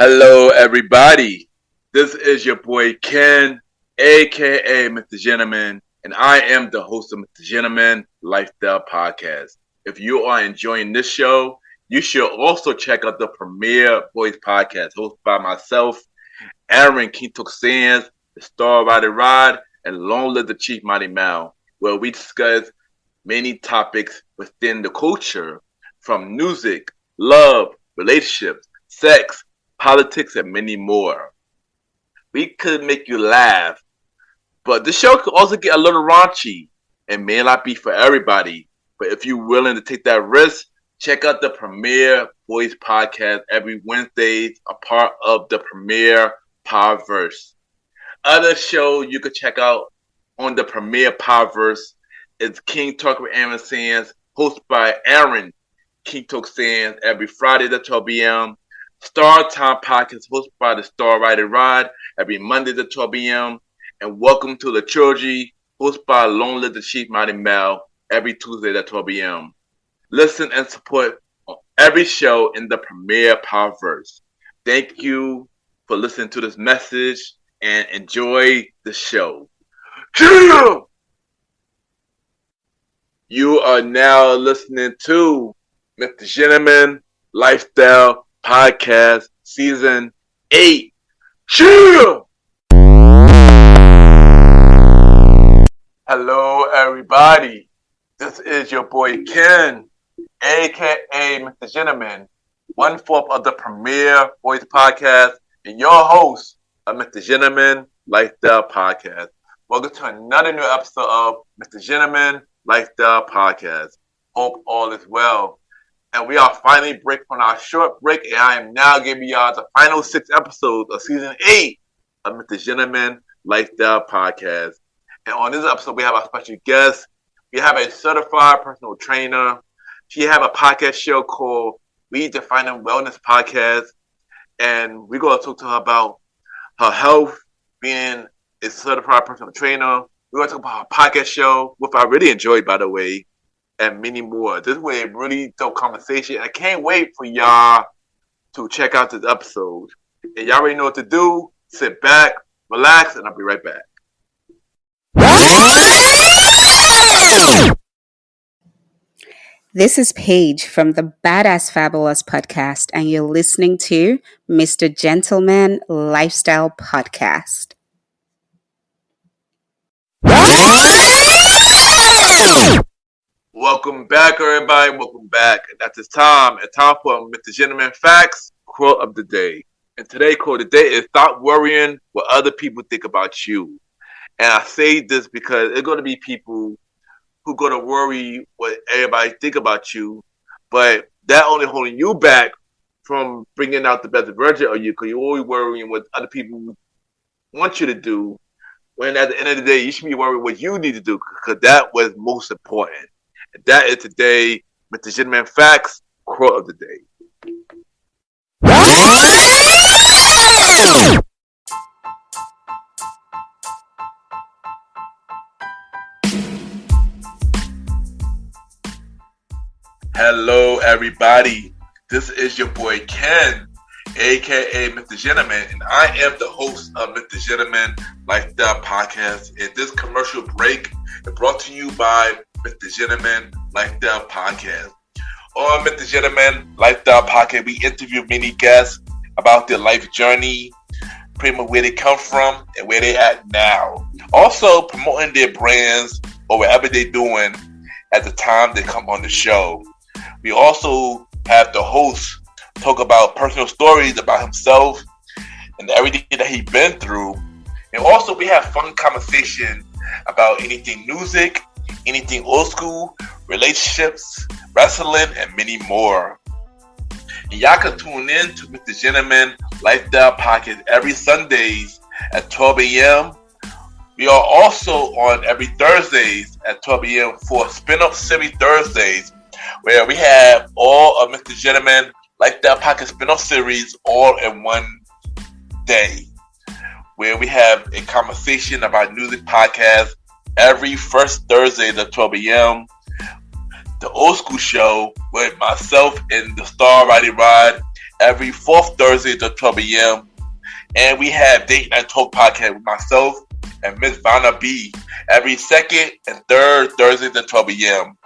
Hello, everybody. This is your boy Ken, aka Mr. Gentleman, and I am the host of Mr. Gentleman Lifestyle Podcast. If you are enjoying this show, you should also check out the Premier Voice Podcast, hosted by myself, Aaron Kintok Sands, the Star Rider Rod, and Long Live the Chief Mighty Mal, where we discuss many topics within the culture, from music, love, relationships, sex, politics, and many more. We could make you laugh, but the show could also get a little raunchy and may not be for everybody. But if you're willing to take that risk, check out the Premier Voice Podcast every Wednesday, a part of the Premier Powerverse. Other shows you could check out on the Premier Powerverse is King Talk with Aaron Sands, hosted by Aaron King Talk Sands every Friday at 12 p.m. Star Time Podcast hosted by the Star Rider Rod every Monday at 12 p.m. And Welcome to the Trilogy hosted by Long Live the Chief Mighty Mal every Tuesday at 12 p.m. Listen and support on every show in the Premier Powerverse. Thank you for listening to this message and enjoy the show. You are now listening to Mr. Gentleman Lifestyle Podcast Season 8. Chill! Hello, everybody. This is your boy Ken, aka Mr. Gentleman, one-fourth of the Premier Voice Podcast, and your host of Mr. Gentleman Lifestyle Podcast. Welcome to another new episode of Mr. Gentleman Lifestyle Podcast. Hope all is well. And we are finally break from our short break, and I am now giving y'all the final 6 episodes of Season 8 of Mr. Gentleman Lifestyle Podcast. And on this episode, we have a special guest. We have a certified personal trainer. She have a podcast show called Redefining Wellness Podcast. And we're going to talk to her about her health, being a certified personal trainer. We're going to talk about her podcast show, which I really enjoyed, by the way, and many more. This was a really dope conversation. I can't wait for y'all to check out this episode. And y'all already know what to do. Sit back, relax, and I'll be right back. This is Paige from the Badass Fabulous podcast, and you're listening to Mr. Gentleman Lifestyle Podcast. Welcome back, everybody. Welcome back. At this time, it's time for Mr. Gentleman Facts Quote of the Day. And today's quote of the day is, stop worrying what other people think about you. And I say this because it's going to be people who going to worry what everybody think about you, but that only holding you back from bringing out the best version of you, because you're always worrying what other people want you to do, when at the end of the day, you should be worried what you need to do, because that was most important. And that is today, Mr. Gentleman Facts Quote of the Day. Hello, everybody. This is your boy Ken, aka Mr. Gentleman, and I am the host of Mr. Gentleman Lifestyle Podcast. And this commercial break is brought to you by Mr. Gentleman Lifestyle Podcast. On Mr. Gentleman Lifestyle Podcast, we interview many guests about their life journey, pretty much where they come from and where they at now. Also promoting their brands or whatever they're doing at the time they come on the show. We also have the host talk about personal stories about himself and everything that he's been through. And also we have fun conversation about anything music, anything old school, relationships, wrestling, and many more. And y'all can tune in to Mr. Gentleman Lifestyle Podcast every Sundays at 12 a.m. We are also on every Thursdays at 12 a.m. for Spin-Off Series Thursdays, where we have all of Mr. Gentleman Lifestyle Podcast spin-off series all in one day, where we have a conversation about music podcast every first Thursday at 12 a.m. The Old School Show with myself and the Star Rider Rod every fourth Thursday at 12 a.m. And we have Date Night Talk podcast with myself and Miss Vanna B every second and third Thursday at 12 a.m.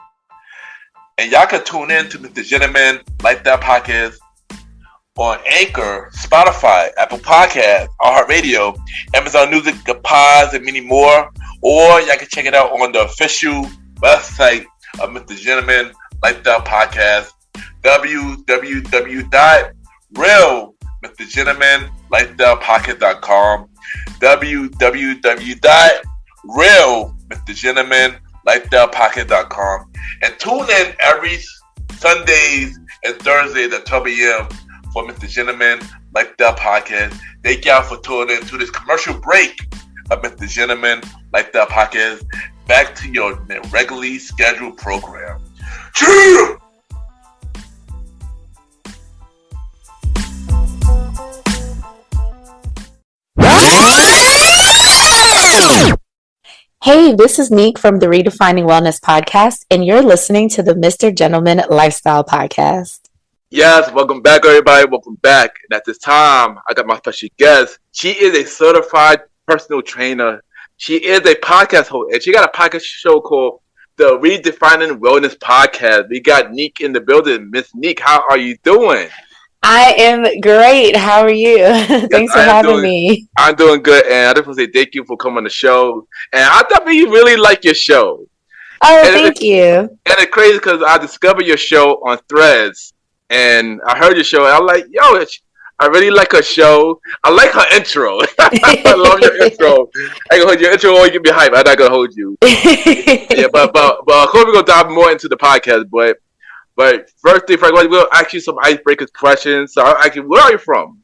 And y'all can tune in to Mr. Gentleman Lifestyle Podcast on Anchor, Spotify, Apple Podcasts, iHeartRadio, Amazon Music, The Pods, and many more. Or y'all can check it out on the official website of Mr. Gentleman Lifestyle Podcast, www.realmrgentlemanlifestylepodcast.com, www.realmrgentlemanlifestylepodcast.com, and tune in every Sundays and Thursdays at 12 a.m. for Mr. Gentleman Lifestyle Podcast. Thank y'all for tuning in to this commercial break of Mr. Gentleman Lifestyle Podcast. Back to your regularly scheduled program. Cheer! Hey, this is Nique from the Redefining Wellness podcast, and you're listening to the Mr. Gentleman Lifestyle Podcast. Yes, welcome back, everybody. Welcome back. And at this time, I got my special guest. She is a certified personal trainer. She is a podcast host, and she got a podcast show called the Redefining Wellness Podcast. We got Nique in the building. Miss Nique, how are you doing? I am great. How are you? Thanks for having me. I'm doing good, and I just want to say thank you for coming on the show. And I thought you really like your show. Oh, thank you. And it's crazy because I discovered your show on Threads, and I heard your show, and I'm like, yo, I really like her show. I like her intro. I love your intro. I can hold your intro or you can be hype. I'm not gonna hold you. Yeah, but of course we're gonna dive more into the podcast. But first thing, we'll ask you some icebreaker questions. So actually, where are you from?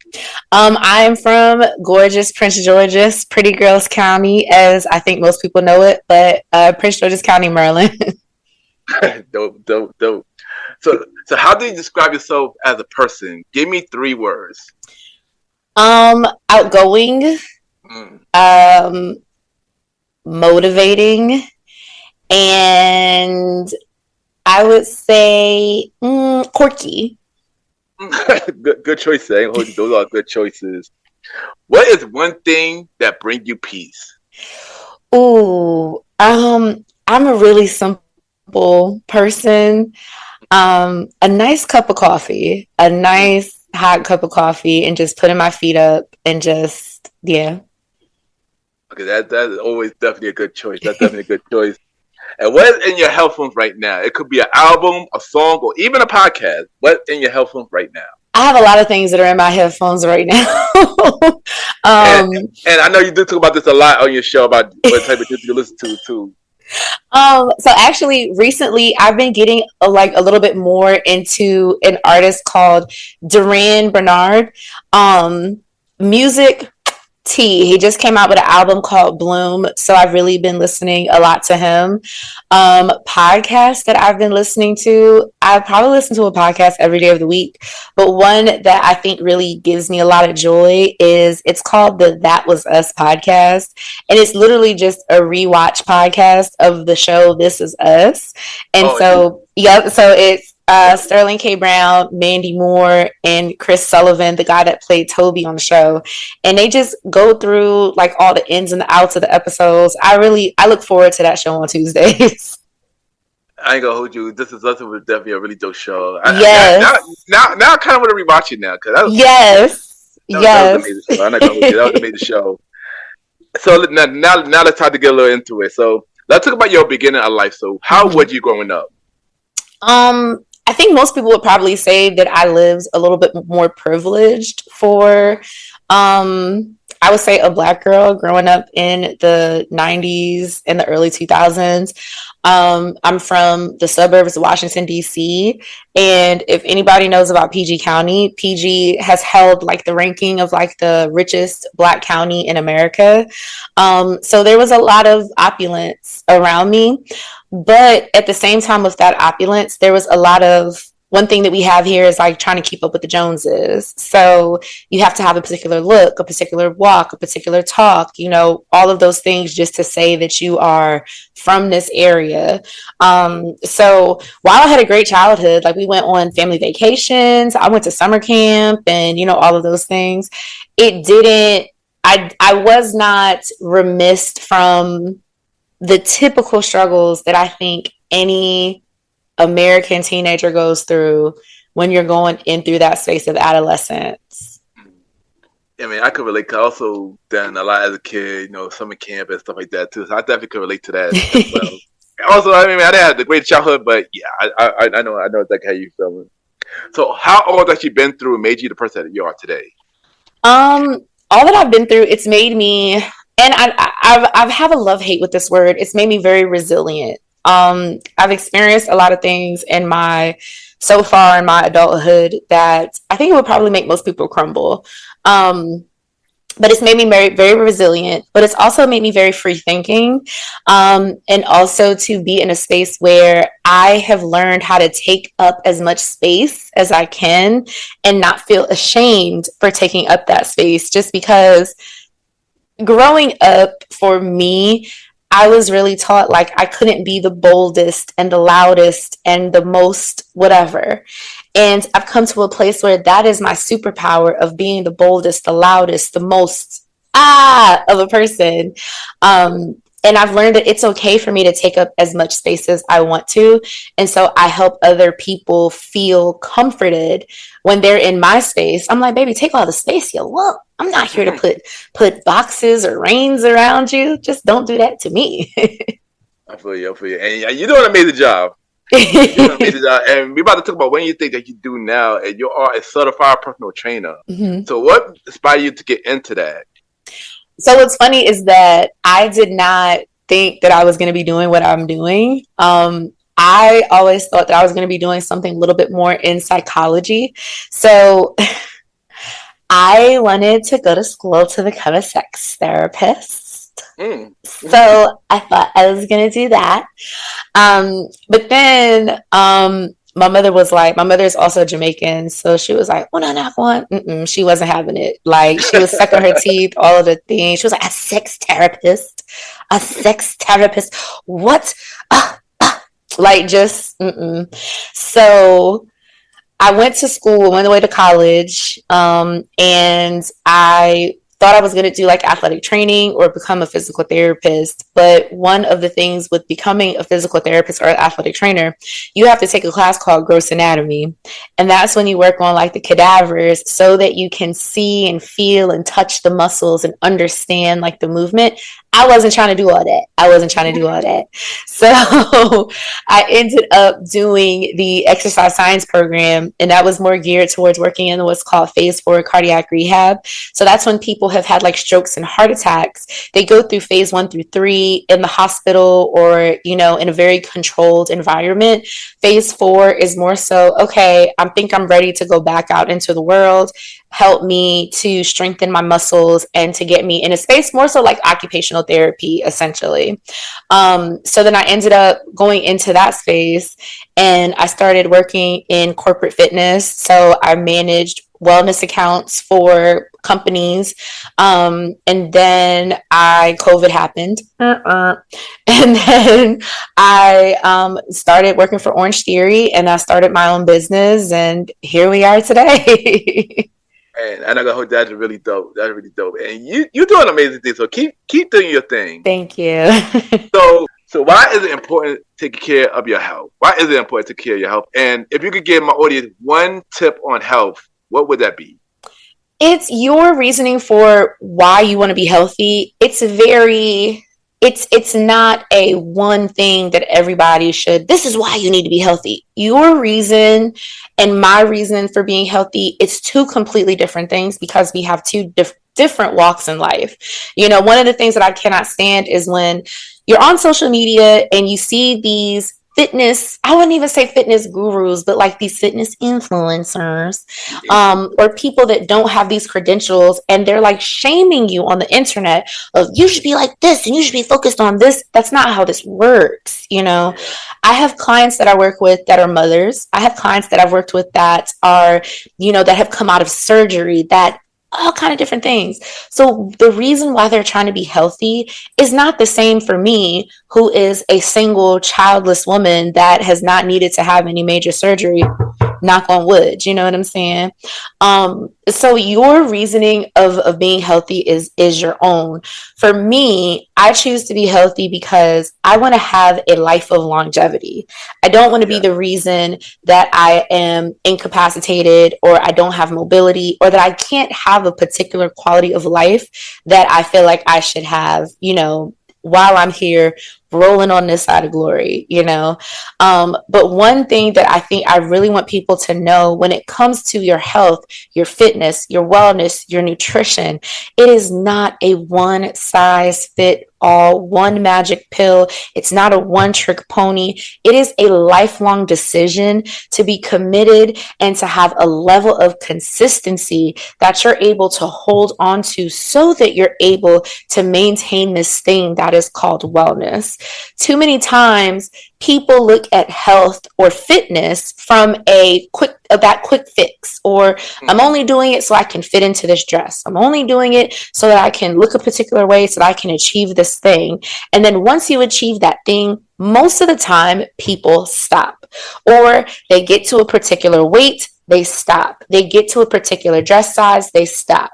I'm from gorgeous Prince George's, Pretty Girls County, as I think most people know it, but Prince George's County, Maryland. Dope. So how do you describe yourself as a person? Give me 3 words. Outgoing, motivating, and I would say quirky. Good choice. Those are good choices. What is one thing that brings you peace? Ooh, I'm a really simple person. A nice cup of coffee, a nice hot cup of coffee, and just putting my feet up and just, yeah. Okay, that's always definitely a good choice. That's definitely a good choice. And what is in your headphones right now? It could be an album, a song, or even a podcast. What's in your headphones right now? I have a lot of things that are in my headphones right now. And I know you do talk about this a lot on your show about what type of music you listen to too. So actually recently I've been getting a little bit more into an artist called Duran Bernard. Music T. He just came out with an album called Bloom. So I've really been listening a lot to him. Podcasts that I've been listening to, I probably listen to a podcast every day of the week. But one that I think really gives me a lot of joy it's called the That Was Us podcast. And it's literally just a rewatch podcast of the show This Is Us. And so it's Sterling K. Brown, Mandy Moore, and Chris Sullivan, the guy that played Toby on the show. And they just go through all the ins and the outs of the episodes. I look forward to that show on Tuesdays. I ain't gonna hold you. This Is Us was definitely a really dope show. Yes. Now I kind of want to rewatch it now because that was amazing show. I'm not gonna hold you. That was an amazing show. So now let's try to get a little into it. So let's talk about your beginning of life. So how were you growing up? I think most people would probably say that I lived a little bit more privileged for, I would say, a Black girl growing up in the 90s and the early 2000s. I'm from the suburbs of Washington, D.C. And if anybody knows about PG County, PG has held the ranking of the richest Black county in America. So there was a lot of opulence around me. But at the same time with that opulence, there was a lot of one thing that we have here is like trying to keep up with the Joneses. So you have to have a particular look, a particular walk, a particular talk, you know, all of those things just to say that you are from this area. So while I had a great childhood, like we went on family vacations, I went to summer camp and, you know, all of those things, it didn't, I was not remiss from the typical struggles that I think any American teenager goes through when you're going in through that space of adolescence. I mean, I could relate. 'Cause I also done a lot as a kid, you know, summer camp and stuff like that too. So I definitely could relate to that as well. Also, I mean, I didn't have the great childhood, but yeah, I know exactly how you feeling. So, how all that you've been through made you the person that you are today? All that I've been through, it's made me, and I've have a love hate with this word. It's made me very resilient. I've experienced a lot of things in my so far in my adulthood that I think it would probably make most people crumble. Um, but it's made me very, very resilient, but it's also made me very free thinking. And also to be in a space where I have learned how to take up as much space as I can and not feel ashamed for taking up that space, just because growing up for me, I was really taught like I couldn't be the boldest and the loudest and the most whatever. And I've come to a place where that is my superpower of being the boldest, the loudest, the most of a person. And I've learned that it's okay for me to take up as much space as I want to. And so I help other people feel comforted when they're in my space. I'm like, baby, take all the space you want. I'm not here to put boxes or reins around you. Just don't do that to me. I feel you. And you're doing an amazing job. And we're about to talk about what you think that you do now, and you are a certified personal trainer. Mm-hmm. So what inspired you to get into that? So what's funny is that I did not think that I was going to be doing what I'm doing. I always thought that I was going to be doing something a little bit more in psychology. So I wanted to go to school to become a sex therapist. So I thought I was going to do that. But then my mother was like, my mother is also Jamaican. So she was like, well, no, not one. She wasn't having it. Like she was sucking her teeth, all of the things. She was like, a sex therapist. What? Like just, So I went to school, went away to college, and I thought I was going to do like athletic training or become a physical therapist. But one of the things with becoming a physical therapist or an athletic trainer, you have to take a class called gross anatomy. And that's when you work on like the cadavers so that you can see and feel and touch the muscles and understand like the movement. I wasn't trying to do all that. So I ended up doing the exercise science program, and that was more geared towards working in what's called phase 4 cardiac rehab. So that's when people have had like strokes and heart attacks. They go through phase 1 through 3 in the hospital or, you know, in a very controlled environment. Phase 4 is more so, okay, I think I'm ready to go back out into the world. Help me to strengthen my muscles and to get me in a space more so like occupational therapy, essentially. So then I ended up going into that space and I started working in corporate fitness. So I managed wellness accounts for companies. And then COVID happened. And then I started working for Orange Theory and I started my own business and here we are today. And I know that's really dope. That's really dope. And you're doing amazing things. So keep doing your thing. Thank you. So why is it important to take care of your health? Why is it important to take care of your health? And if you could give my audience one tip on health, what would that be? It's your reasoning for why you want to be healthy. It's not a one thing that everybody should, this is why you need to be healthy. Your reason and my reason for being healthy, it's two completely different things because we have two different walks in life. You know, one of the things that I cannot stand is when you're on social media and you see these fitness, I wouldn't even say fitness gurus, but like these fitness influencers, Mhm. or people that don't have these credentials, and they're like shaming you on the internet of you should be like this and you should be focused on this. That's not how this works, you know. Yeah. I have clients that I work with that are mothers. I have clients that I've worked with that are, you know, that have come out of surgery, that all kind of different things. So the reason why they're trying to be healthy is not the same for me, who is a single childless woman that has not needed to have any major surgery, knock on wood, you know what I'm saying? So your reasoning of being healthy is your own. For me, I choose to be healthy because I want to have a life of longevity. I don't want to be Yeah. the reason that I am incapacitated, or I don't have mobility, or that I can't have a particular quality of life that I feel like I should have, you know, while I'm here rolling on this side of glory, you know. But one thing that I think I really want people to know when it comes to your health, your fitness, your wellness, your nutrition, it is not a one size fit all, one magic pill. It's not a one trick pony. It is a lifelong decision to be committed and to have a level of consistency that you're able to hold on to so that you're able to maintain this thing that is called wellness. Too many times people look at health or fitness from a quick that quick fix, or I'm Mhm. only doing it so I can fit into this dress. I'm only doing it so that I can look a particular way so that I can achieve this thing. And then once you achieve that thing, most of the time people stop, or they get to a particular weight, they stop. They get to a particular dress size, they stop.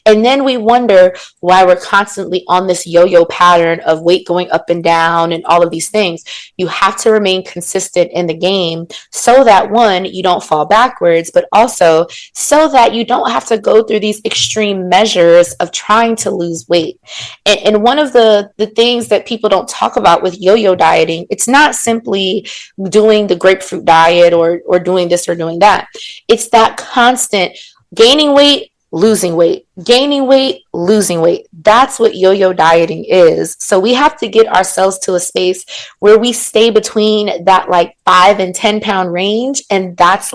And then we wonder why we're constantly on this yo-yo pattern of weight going up and down and all of these things. You have to remain consistent in the game so that, one, you don't fall backwards, but also so that you don't have to go through these extreme measures of trying to lose weight. And one of the things that people don't talk about with yo-yo dieting, it's not simply doing the grapefruit diet, or doing this or doing that. It's that constant gaining weight, losing weight, gaining weight, losing weight. That's what yo-yo dieting is. So we have to get ourselves to a space where we stay between that like 5 and 10 pound range. And that's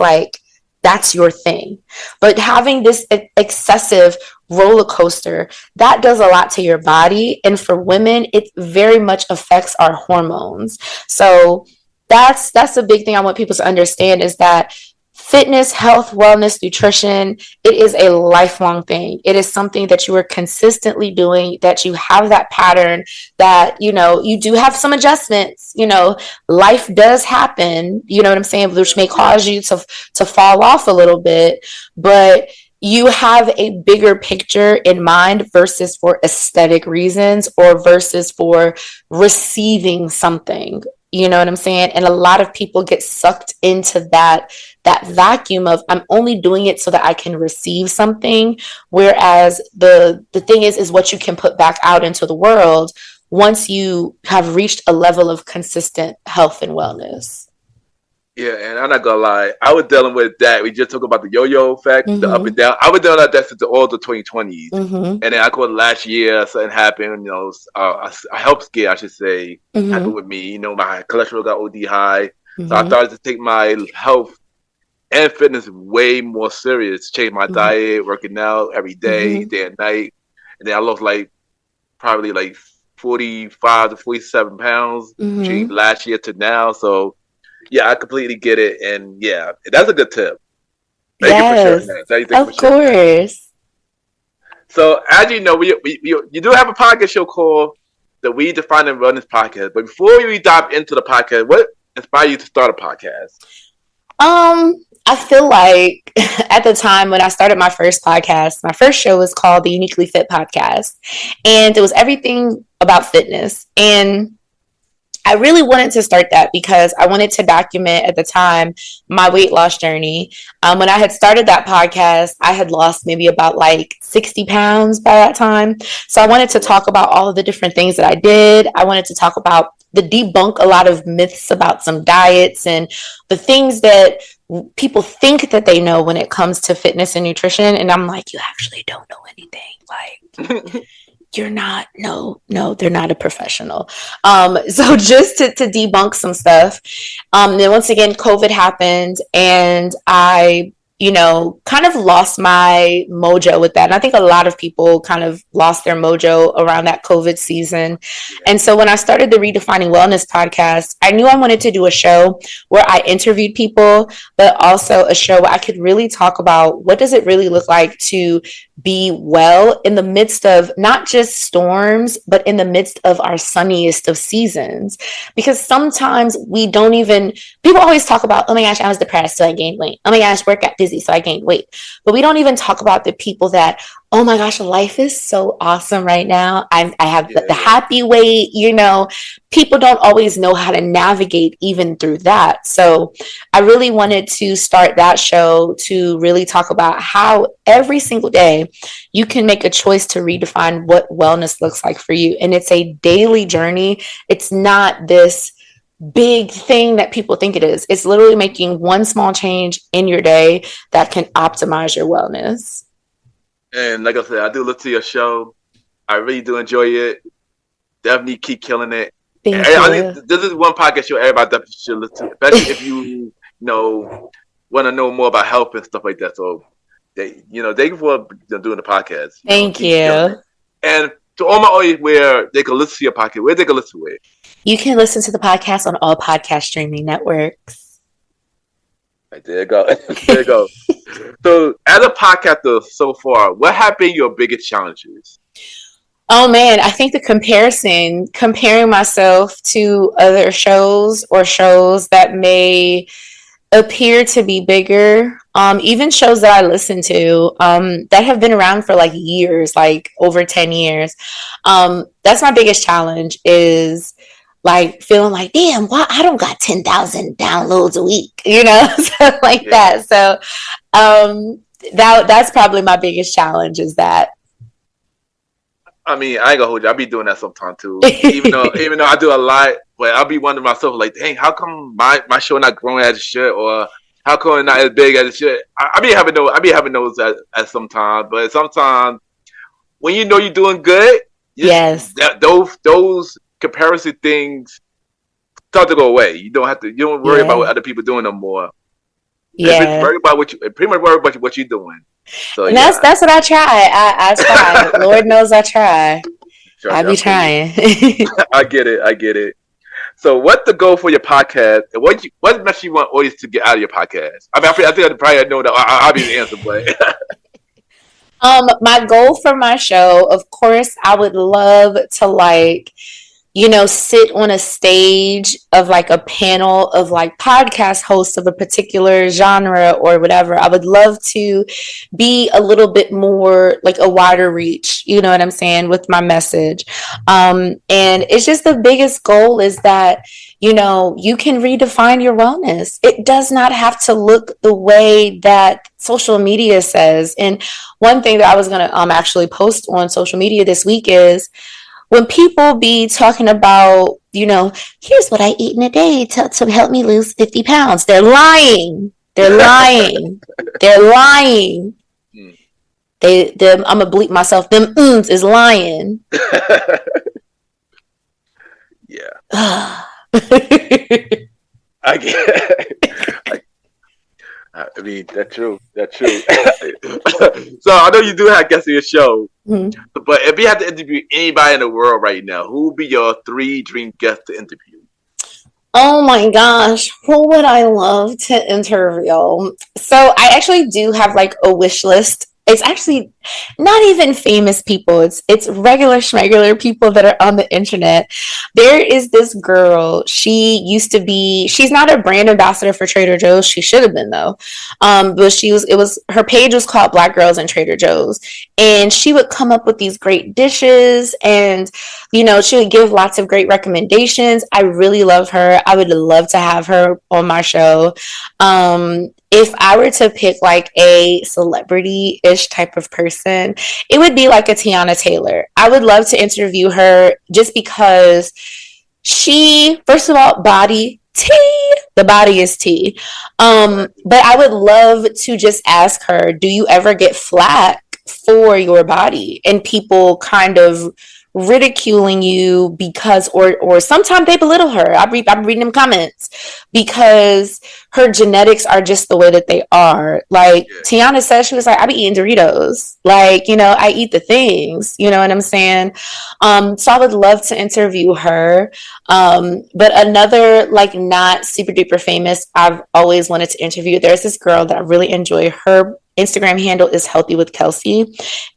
your thing. But having this excessive roller coaster, that does a lot to your body. And for women, it very much affects our hormones. So that's a big thing I want people to understand, is that fitness, health, wellness, nutrition, it is a lifelong thing. It is something that you are consistently doing, that you have that pattern, that, you know, you do have some adjustments, you know, life does happen, you know what I'm saying, which may Yeah. cause you to fall off a little bit, but you have a bigger picture in mind versus for aesthetic reasons, or versus for receiving something. You know what I'm saying? And a lot of people get sucked into that vacuum of, I'm only doing it so that I can receive something. Whereas the thing is what you can put back out into the world once you have reached a level of consistent health and wellness. Yeah, and I'm not gonna lie, I was dealing with that. We just talked about the yo-yo effect, the up and Mm-hmm. down. I was dealing with that since all the 2020s, Mm-hmm. and then I called last year. Something happened, you know, a health scare, I should say, happened Mm-hmm. with me. You know, my cholesterol got OD high, so I Mm-hmm. started to take my health and fitness way more serious. Change my diet, working out every day, Mm-hmm. day and night, and then I lost like probably like 45 to 47 pounds between Mm-hmm. last year to now. So yeah, I completely get it, and yeah, that's a good tip. Thank you for sharing Yes, that. Thank you for of sharing that. course. So, as you know, you do have a podcast show called the Redefining Wellness Podcast. But before we dive into the podcast, what inspired you to start a podcast? I feel like at the time when I started my first podcast, my first show was called the Uniquely Fit Podcast, and it was everything about fitness. And I really wanted to start that because I wanted to document at the time my weight loss journey. When I had started that podcast, I had lost maybe about like 60 pounds by that time. So I wanted to talk about all of the different things that I did. I wanted to talk about the debunk a lot of myths about some diets and the things that people think that they know when it comes to fitness and nutrition. And I'm like, you actually don't know anything. Like, you're not, no, they're not a professional. So just to debunk some stuff, then once again, COVID happened and I, kind of lost my mojo with that. And I think a lot of people kind of lost their mojo around that COVID season. Yeah. And so when I started the Redefining Wellness podcast, I knew I wanted to do a show where I interviewed people, but also a show where I could really talk about what does it really look like to be well in the midst of not just storms, but in the midst of our sunniest of seasons. Because sometimes we don't even, people always talk about, oh my gosh, I was depressed, so I gained weight. Oh my gosh, work got busy, so I gained weight. But we don't even talk about the people that, oh my gosh, life is so awesome right now. I have the happy weight, people don't always know how to navigate even through that. So I really wanted to start that show to really talk about how every single day you can make a choice to redefine what wellness looks like for you. And it's a daily journey. It's not this big thing that people think it is. It's literally making one small change in your day that can optimize your wellness. And like I said, I do listen to your show. I really do enjoy it. Definitely keep killing it. Thank you. I think this is one podcast show everybody definitely should listen to, especially if you want to know more about health and stuff like that. So thank you for doing the podcast. Thank you. And to all my audience, where they can listen to your podcast, where they can listen to it. You can listen to the podcast on all podcast streaming networks. Right, there you go. There you go. So, as a podcaster so far, what have been your biggest challenges? Oh man, I think comparing myself to other shows or shows that may appear to be bigger, even shows that I listen to that have been around for like years, like over 10 years. That's my biggest challenge is like feeling like, damn, why I don't got 10,000 downloads a week, stuff like that. So that's probably my biggest challenge is that. I mean, I ain't gonna hold you. I'll be doing that sometime too. Even though I do a lot, but I'll be wondering myself like, dang, how come my show not growing as it should, or how come it's not as big as it should? I be having those at sometimes, but sometimes when you're doing good, yes, those comparison things start to go away. You don't worry about what other people doing no more. Yeah, worry about pretty much worry about what you're doing. So and that's what I try. I try. Lord knows I try. I be trying. I get it. So, what's the goal for your podcast? And what message you want audience to get out of your podcast? I mean, I think I probably know that. I'll be the answer, but my goal for my show, of course, I would love to sit on a stage of like a panel of like podcast hosts of a particular genre or whatever. I would love to be a little bit more like a wider reach, you know what I'm saying, with my message. And it's just the biggest goal is that, you can redefine your wellness. It does not have to look the way that social media says. And one thing that I was going to actually post on social media this week is, when people be talking about, here's what I eat in a day to help me lose 50 pounds, they're lying. They're lying. They're lying. I'm going to bleep myself. Them is lying. Yeah. I get it. I mean, that's true. So I know you do have guests on your show, but if you had to interview anybody in the world right now, who would be your 3 dream guests to interview? Oh my gosh, who would I love to interview? So I actually do have like a wish list. It's actually not even famous people. It's regular schmegular people that are on the internet. There is this girl. She's not a brand ambassador for Trader Joe's. She should have been though. But her page was called Black Girls in Trader Joe's. And she would come up with these great dishes and, she would give lots of great recommendations. I really love her. I would love to have her on my show. If I were to pick like a celebrity-ish type of person, it would be like a Tiana Taylor. I would love to interview her just because she, first of all, body tea. The body is tea. But I would love to just ask her, do you ever get flack for your body, and people kind of ridiculing you because, or sometimes they belittle her. I'm reading them comments because her genetics are just the way that they are. Like Tiana said, she was like, I be eating Doritos. Like, you know, I eat the things, you know what I'm saying? So I would love to interview her. But another, like, not super duper famous, I've always wanted to interview. There's this girl that I really enjoy. Her Instagram handle is Healthy with Kelsey,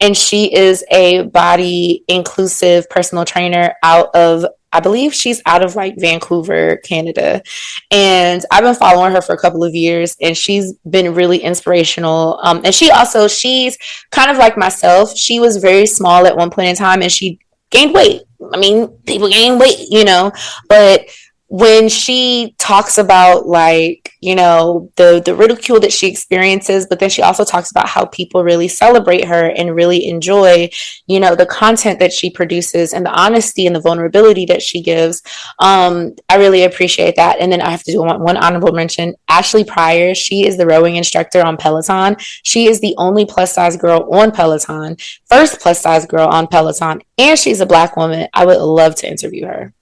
and she is a body inclusive personal trainer out of, I believe she's out of like Vancouver, Canada. And I've been following her for a couple of years, and she's been really inspirational. And she's kind of like myself. She was very small at one point in time, and she gained weight. I mean, people gain weight, you know, but when she talks about, like, you know, the ridicule that she experiences, but then she also talks about how people really celebrate her and really enjoy, you know, the content that she produces and the honesty and the vulnerability that she gives. I really appreciate that. And then I have to do one honorable mention. Ashley Pryor, she is the rowing instructor on Peloton. She is the only plus size girl on Peloton, first plus size girl on Peloton, and she's a Black woman. I would love to interview her.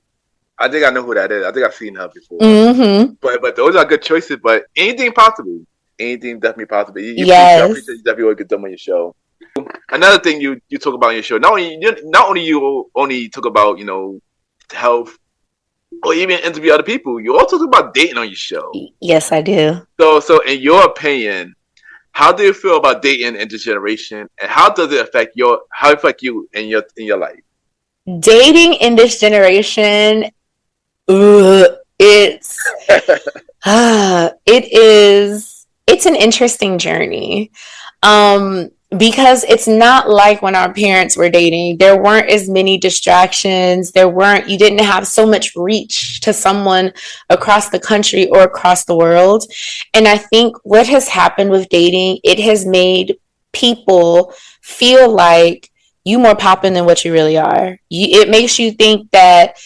I think I know who that is. I think I've seen her before. Mm-hmm. But those are good choices. But anything possible. Anything definitely possible. I appreciate you definitely get them on your show. Another thing you talk about on your show, not only you only talk about, you know, health or even interview other people, you also talk about dating on your show. Yes, I do. So in your opinion, how do you feel about dating in this generation, and how does it affect you in your life? Dating in this generation, it's an interesting journey, because it's not like when our parents were dating. There weren't as many distractions. You didn't have so much reach to someone across the country or across the world. And I think what has happened with dating, it has made people feel like you more popping than what you really are. It makes you think that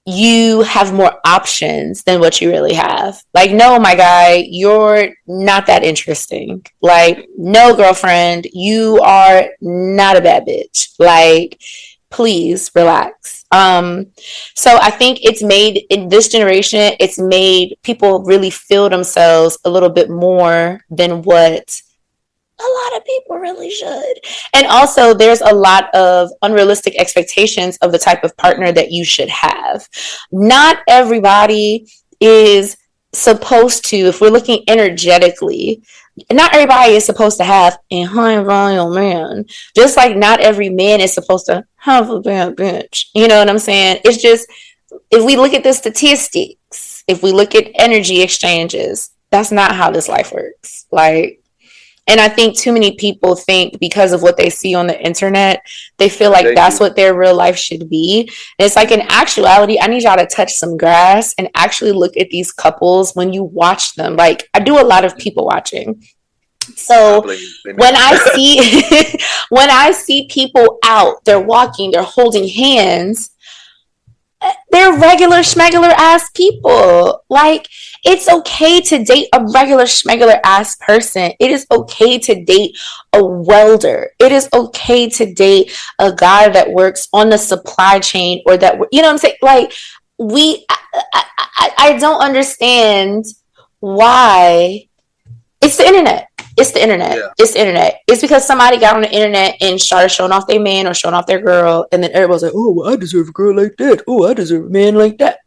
you have more options than what you really have. Like, no, my guy, you're not that interesting. Like, no, girlfriend, you are not a bad bitch. Like, please relax. So I think it's made, in this generation, it's made people really feel themselves a little bit more than what a lot of people really should. And also, there's a lot of unrealistic expectations of the type of partner that you should have. Not everybody is supposed to, if we're looking energetically, not everybody is supposed to have a high volume man. Just like not every man is supposed to have a bad bitch. You know what I'm saying? It's just, if we look at the statistics, if we look at energy exchanges, that's not how this life works. Like, and I think too many people think, because of what they see on the internet, they feel like that's what their real life should be. And it's like, in actuality, I need y'all to touch some grass and actually look at these couples when you watch them. Like, I do a lot of people watching. So when I see when I see people out, they're walking, they're holding hands, they're regular schmegular ass people. Like, it's okay to date a regular schmegular ass person. It is okay to date a welder. It is okay to date a guy that works on the supply chain, or that, you know what I'm saying? Like, I don't understand why. It's the internet. It's the internet. Yeah. It's the internet. It's because somebody got on the internet and started showing off their man or showing off their girl, and then everybody's like, "Oh, well, I deserve a girl like that. Oh, I deserve a man like that."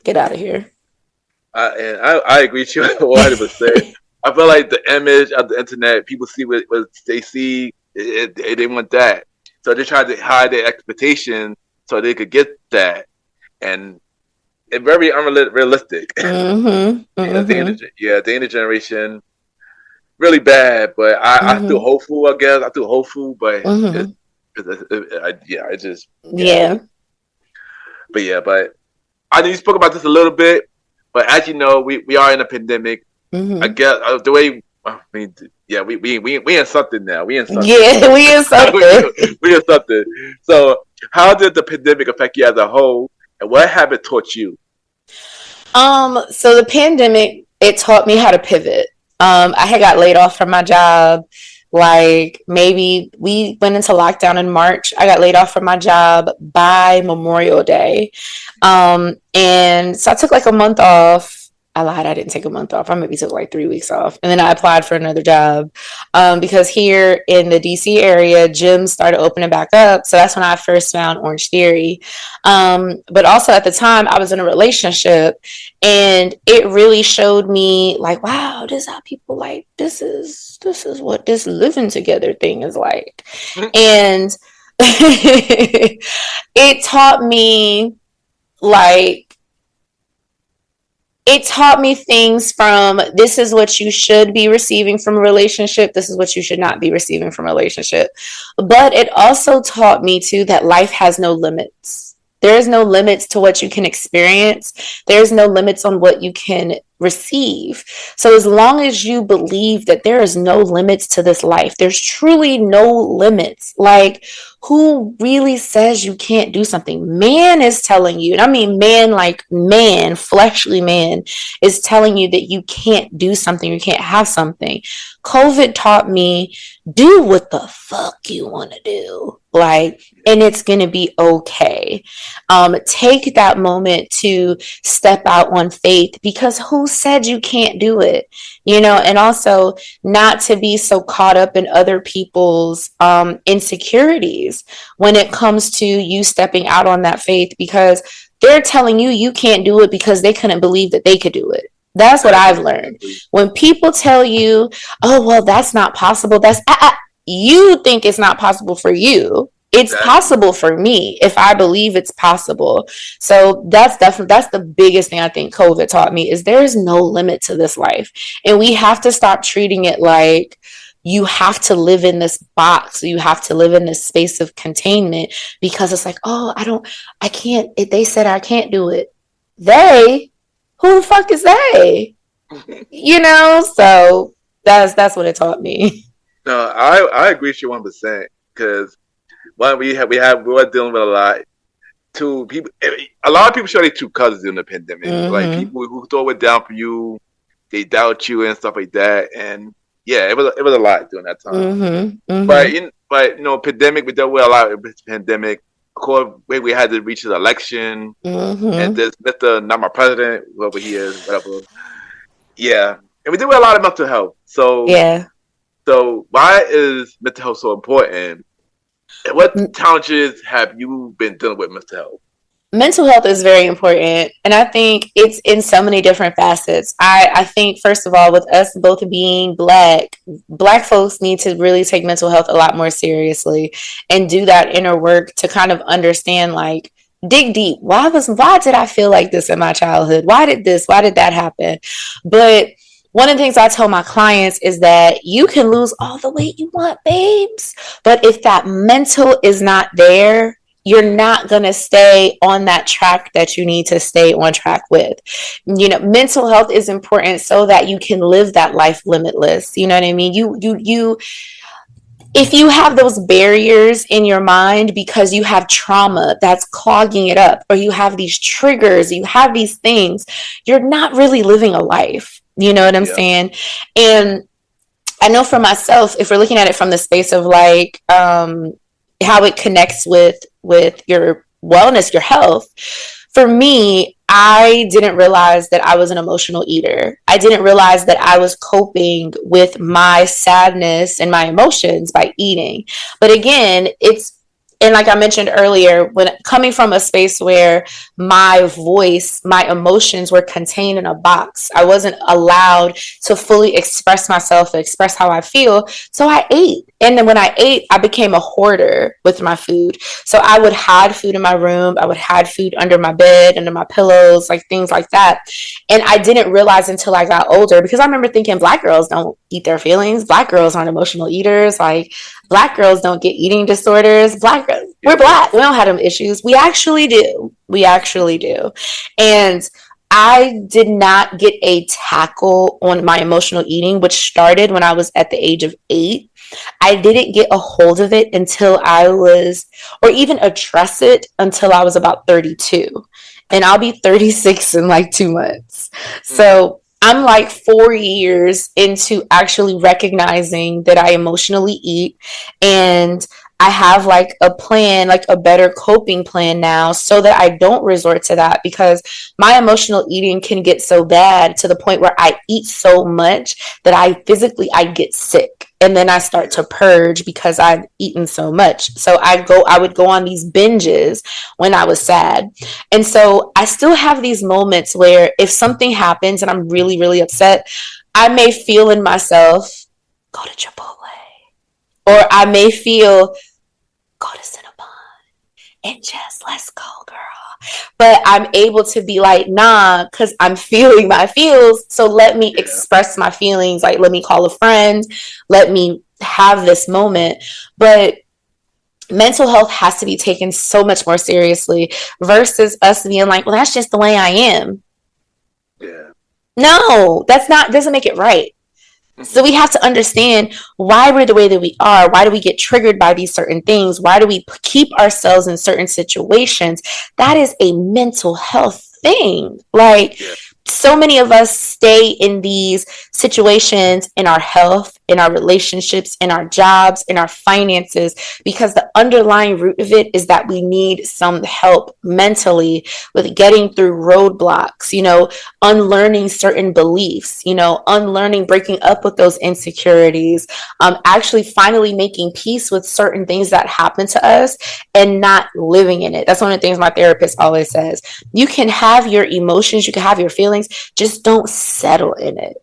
Get out of here. And I agree with you 100%. I feel like the image of the internet, people see what they see, they want that, so they try to hide their expectations so they could get that, and it's very unrealistic. Mm-hmm. Mm-hmm. The end generation. Really bad, but I feel hopeful. I guess I feel hopeful, but it just. But I know you spoke about this a little bit, but as you know, we are in a pandemic. Mm-hmm. I guess the way. I mean, we in something now. We in something. Yeah, we in something. we in something. So, how did the pandemic affect you as a whole, and what have it taught you? So the pandemic, it taught me how to pivot. I had got laid off from my job Like maybe we went into lockdown in March. I got laid off from my job by Memorial Day. And so I took like a month off. I lied. I didn't take a month off. I maybe took like 3 weeks off. And then I applied for another job because here in the DC area, gyms started opening back up. So that's when I first found Orange Theory. But also at the time, I was in a relationship and it really showed me like, wow, this is how people like, this is what this living together thing is like. And it taught me like, it taught me things from this is what you should be receiving from a relationship. This is what you should not be receiving from a relationship. But it also taught me too that life has no limits. There is no limits to what you can experience. There's no limits on what you can receive. So as long as you believe that there is no limits to this life, there's truly no limits. Like who really says you can't do something? Man is telling you, and I mean man like man, fleshly man is telling you that you can't do something, you can't have something. COVID taught me do what the fuck you want to do. Like, and it's going to be okay. Take that moment to step out on faith because who said you can't do it? You know, and also not to be so caught up in other people's insecurities when it comes to you stepping out on that faith because they're telling you you can't do it because they couldn't believe that they could do it. That's what I've learned. When people tell you, oh, well, that's not possible. That's you think it's not possible for you. It's possible for me if I believe it's possible. So that's the biggest thing I think COVID taught me is there is no limit to this life. And we have to stop treating it like you have to live in this box. You have to live in this space of containment because it's like, oh, I can't. They said I can't do it. Who the fuck is they? You know, so that's what it taught me. No, I agree with you 1% because one we were dealing with a lot. Two people, a lot of people show their true colors in the pandemic. Mm-hmm. Like people who throw it down for you, they doubt you and stuff like that. And yeah, it was a lot during that time. Mm-hmm. Mm-hmm. But you know, pandemic we dealt with a lot of pandemic. Of course, we had to reach the election, and this Mr. Not My President, whoever he is, whatever. Yeah, and we deal with a lot of mental health. So yeah. So why is mental health so important? What challenges have you been dealing with mental health? Mental health is very important, and I think it's in so many different facets. I think, first of all, with us both being Black folks need to really take mental health a lot more seriously and do that inner work to kind of understand, like, dig deep. Why did I feel like this in my childhood? Why did that happen? But one of the things I tell my clients is that you can lose all the weight you want, babes, but if that mental is not there, you're not going to stay on that track that you need to stay on track with. You know, mental health is important so that you can live that life limitless. You know what I mean? If you have those barriers in your mind because you have trauma that's clogging it up, or you have these triggers, you have these things, you're not really living a life. You know what I'm saying? And I know for myself, if we're looking at it from the space of like, how it connects with your wellness, your health. For me, I didn't realize that I was an emotional eater. I didn't realize that I was coping with my sadness and my emotions by eating. But again, and like I mentioned earlier, when coming from a space where my voice, my emotions were contained in a box, I wasn't allowed to fully express myself, express how I feel. So I ate. And then when I ate, I became a hoarder with my food. So I would hide food in my room. I would hide food under my bed, under my pillows, like things like that. And I didn't realize until I got older, because I remember thinking Black girls don't eat their feelings. Black girls aren't emotional eaters. Like Black girls don't get eating disorders. We're Black. We don't have them issues. We actually do. And I did not get a tackle on my emotional eating, which started when I was at the age of 8. I didn't get a hold of it until or even address it until I was about 32. And I'll be 36 in like 2 months. So I'm like 4 years into actually recognizing that I emotionally eat, and I have like a plan, like a better coping plan now, so that I don't resort to that, because my emotional eating can get so bad to the point where I eat so much that I get sick, and then I start to purge because I've eaten so much. So I would go on these binges when I was sad. And so I still have these moments where if something happens and I'm really, really upset, I may feel in myself, go to Chipotle. Or I may feel, go to Cinnabon and just let's go, girl. But I'm able to be like, nah, because I'm feeling my feels. So let me express my feelings. Like, let me call a friend. Let me have this moment. But mental health has to be taken so much more seriously versus us being like, well, that's just the way I am. Yeah. No, that's not, doesn't make it right. So we have to understand why we're the way that we are. Why do we get triggered by these certain things? Why do we keep ourselves in certain situations? That is a mental health thing. Like, so many of us stay in these situations in our health, in our relationships, in our jobs, in our finances, because the underlying root of it is that we need some help mentally with getting through roadblocks, unlearning certain beliefs, unlearning, breaking up with those insecurities, actually finally making peace with certain things that happen to us and not living in it. That's one of the things my therapist always says. You can have your emotions, you can have your feelings, just don't settle in it,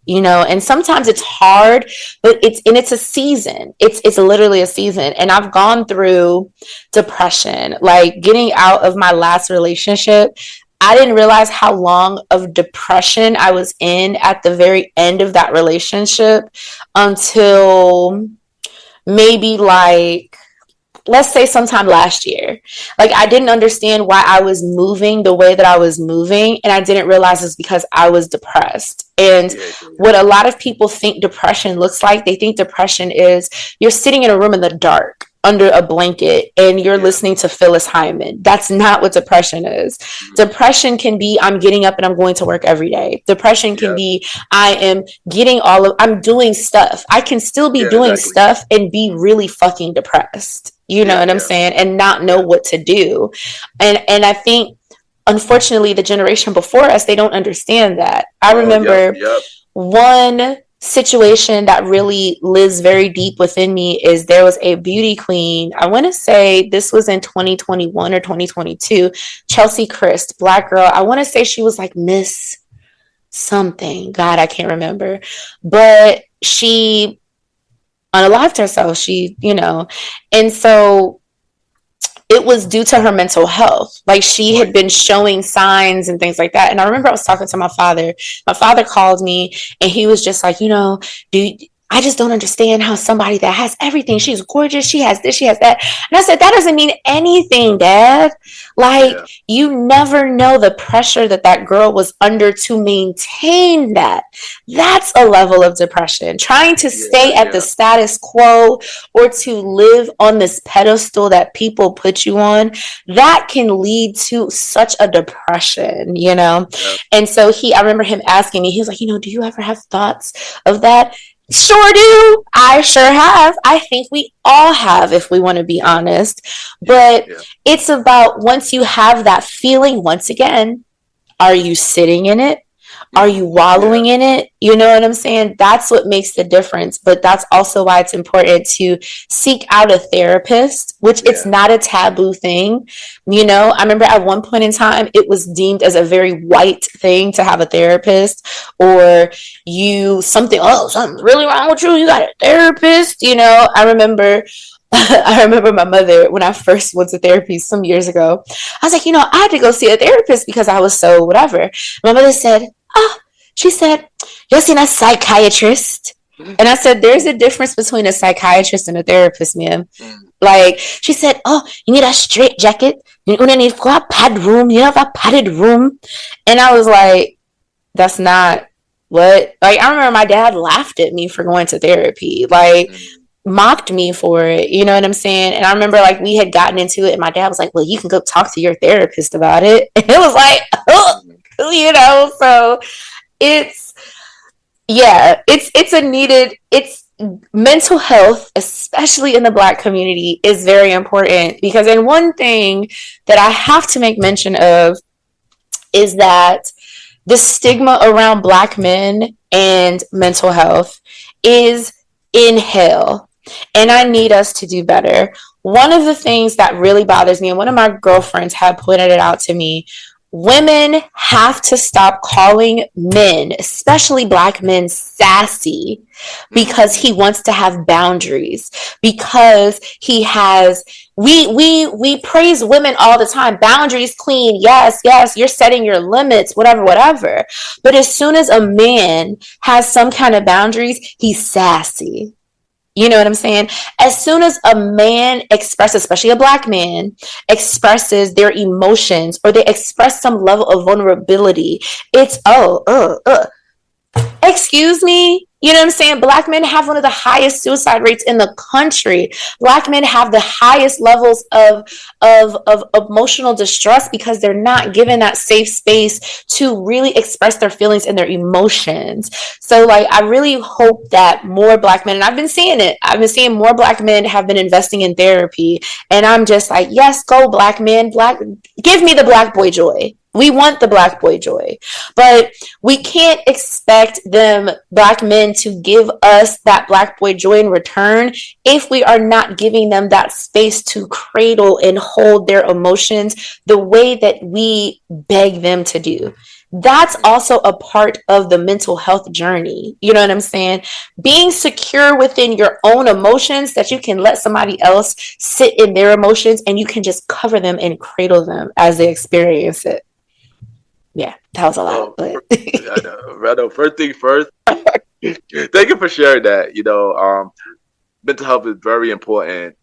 and sometimes it's hard, but it's a season. It's literally a season. And I've gone through depression, like getting out of my last relationship. I didn't realize how long of depression I was in at the very end of that relationship until maybe like, let's say sometime last year. Like, I didn't understand why I was moving the way that I was moving, and I didn't realize it's because I was depressed. And what a lot of people think depression looks like, they think depression is you're sitting in a room in the dark under a blanket and you're listening to Phyllis Hyman. That's not what depression is. Depression can be, I'm getting up and I'm going to work every day. Depression can be, I'm doing stuff. I can still be doing stuff and be really fucking depressed. You know what I'm saying? And not know what to do. And I think, unfortunately, the generation before us, they don't understand that. I remember one situation that really lives very deep within me is there was a beauty queen. I want to say this was in 2021 or 2022. Chelsea Christ, Black girl. I want to say she was like Miss something. God, I can't remember. But she unalived herself. And so it was due to her mental health. Like, she had been showing signs and things like that. And I remember I was talking to my father. My father called me and he was just like, I just don't understand how somebody that has everything, she's gorgeous, she has this, she has that. And I said, that doesn't mean anything, Dad. Like, you never know the pressure that girl was under to maintain that. That's a level of depression. Trying to stay at the status quo or to live on this pedestal that people put you on, that can lead to such a depression, And so I remember him asking me, he was like, do you ever have thoughts of that? Sure do. I sure have. I think we all have, if we want to be honest. But it's about, once you have that feeling, once again, are you sitting in it? Are you wallowing in it? You know what I'm saying? That's what makes the difference. But that's also why it's important to seek out a therapist, which it's not a taboo thing. I remember at one point in time, it was deemed as a very white thing to have a therapist, or something's really wrong with you. You got a therapist. I remember my mother, when I first went to therapy some years ago, I was like, I had to go see a therapist because I was so whatever. My mother said, she said, you're seeing a psychiatrist. And I said, there's a difference between a psychiatrist and a therapist, ma'am. Like, she said, you need a straight jacket. You need a pad room. You have a padded room. And I was like, that's not what, like, I remember my dad laughed at me for going to therapy. Like, mocked me for it, you know what I'm saying? And I remember, like, we had gotten into it and my dad was like, well, you can go talk to your therapist about it. And it was like, so it's Yeah, it's a needed, it's mental health, especially in the Black community, is very important because, and one thing that I have to make mention of is that the stigma around Black men and mental health is in hell. And I Yeah. need us to do better. One of the things that really bothers me, and one of my girlfriends had pointed it out to me, women have to stop calling men, especially Black men, sassy because Mm. he wants to have boundaries, because he has, we praise women all the time, boundaries, queen, yes, yes, you're setting your limits, whatever, whatever. But as soon as a man has some kind of boundaries, he's sassy. You know what I'm saying? As soon as a man expresses, especially a Black man, expresses their emotions or they express some level of vulnerability, it's excuse me. You know what I'm saying? Black men have one of the highest suicide rates in the country. Black men have the highest levels of emotional distress because they're not given that safe space to really express their feelings and their emotions. So, like, I really hope that more Black men, and I've been seeing it, I've been seeing more Black men have been investing in therapy. And I'm just like, yes, go Black men, give me the Black boy joy. We want the Black boy joy. But we can't expect them, Black men, to give us that Black boy joy in return if we are not giving them that space to cradle and hold their emotions the way that we beg them to do. That's also a part of the mental health journey. You know what I'm saying? Being secure within your own emotions, that you can let somebody else sit in their emotions and you can just cover them and cradle them as they experience it. Yeah, that was a lot, Well, but I know. First thing first, thank you for sharing that. Mental health is very important,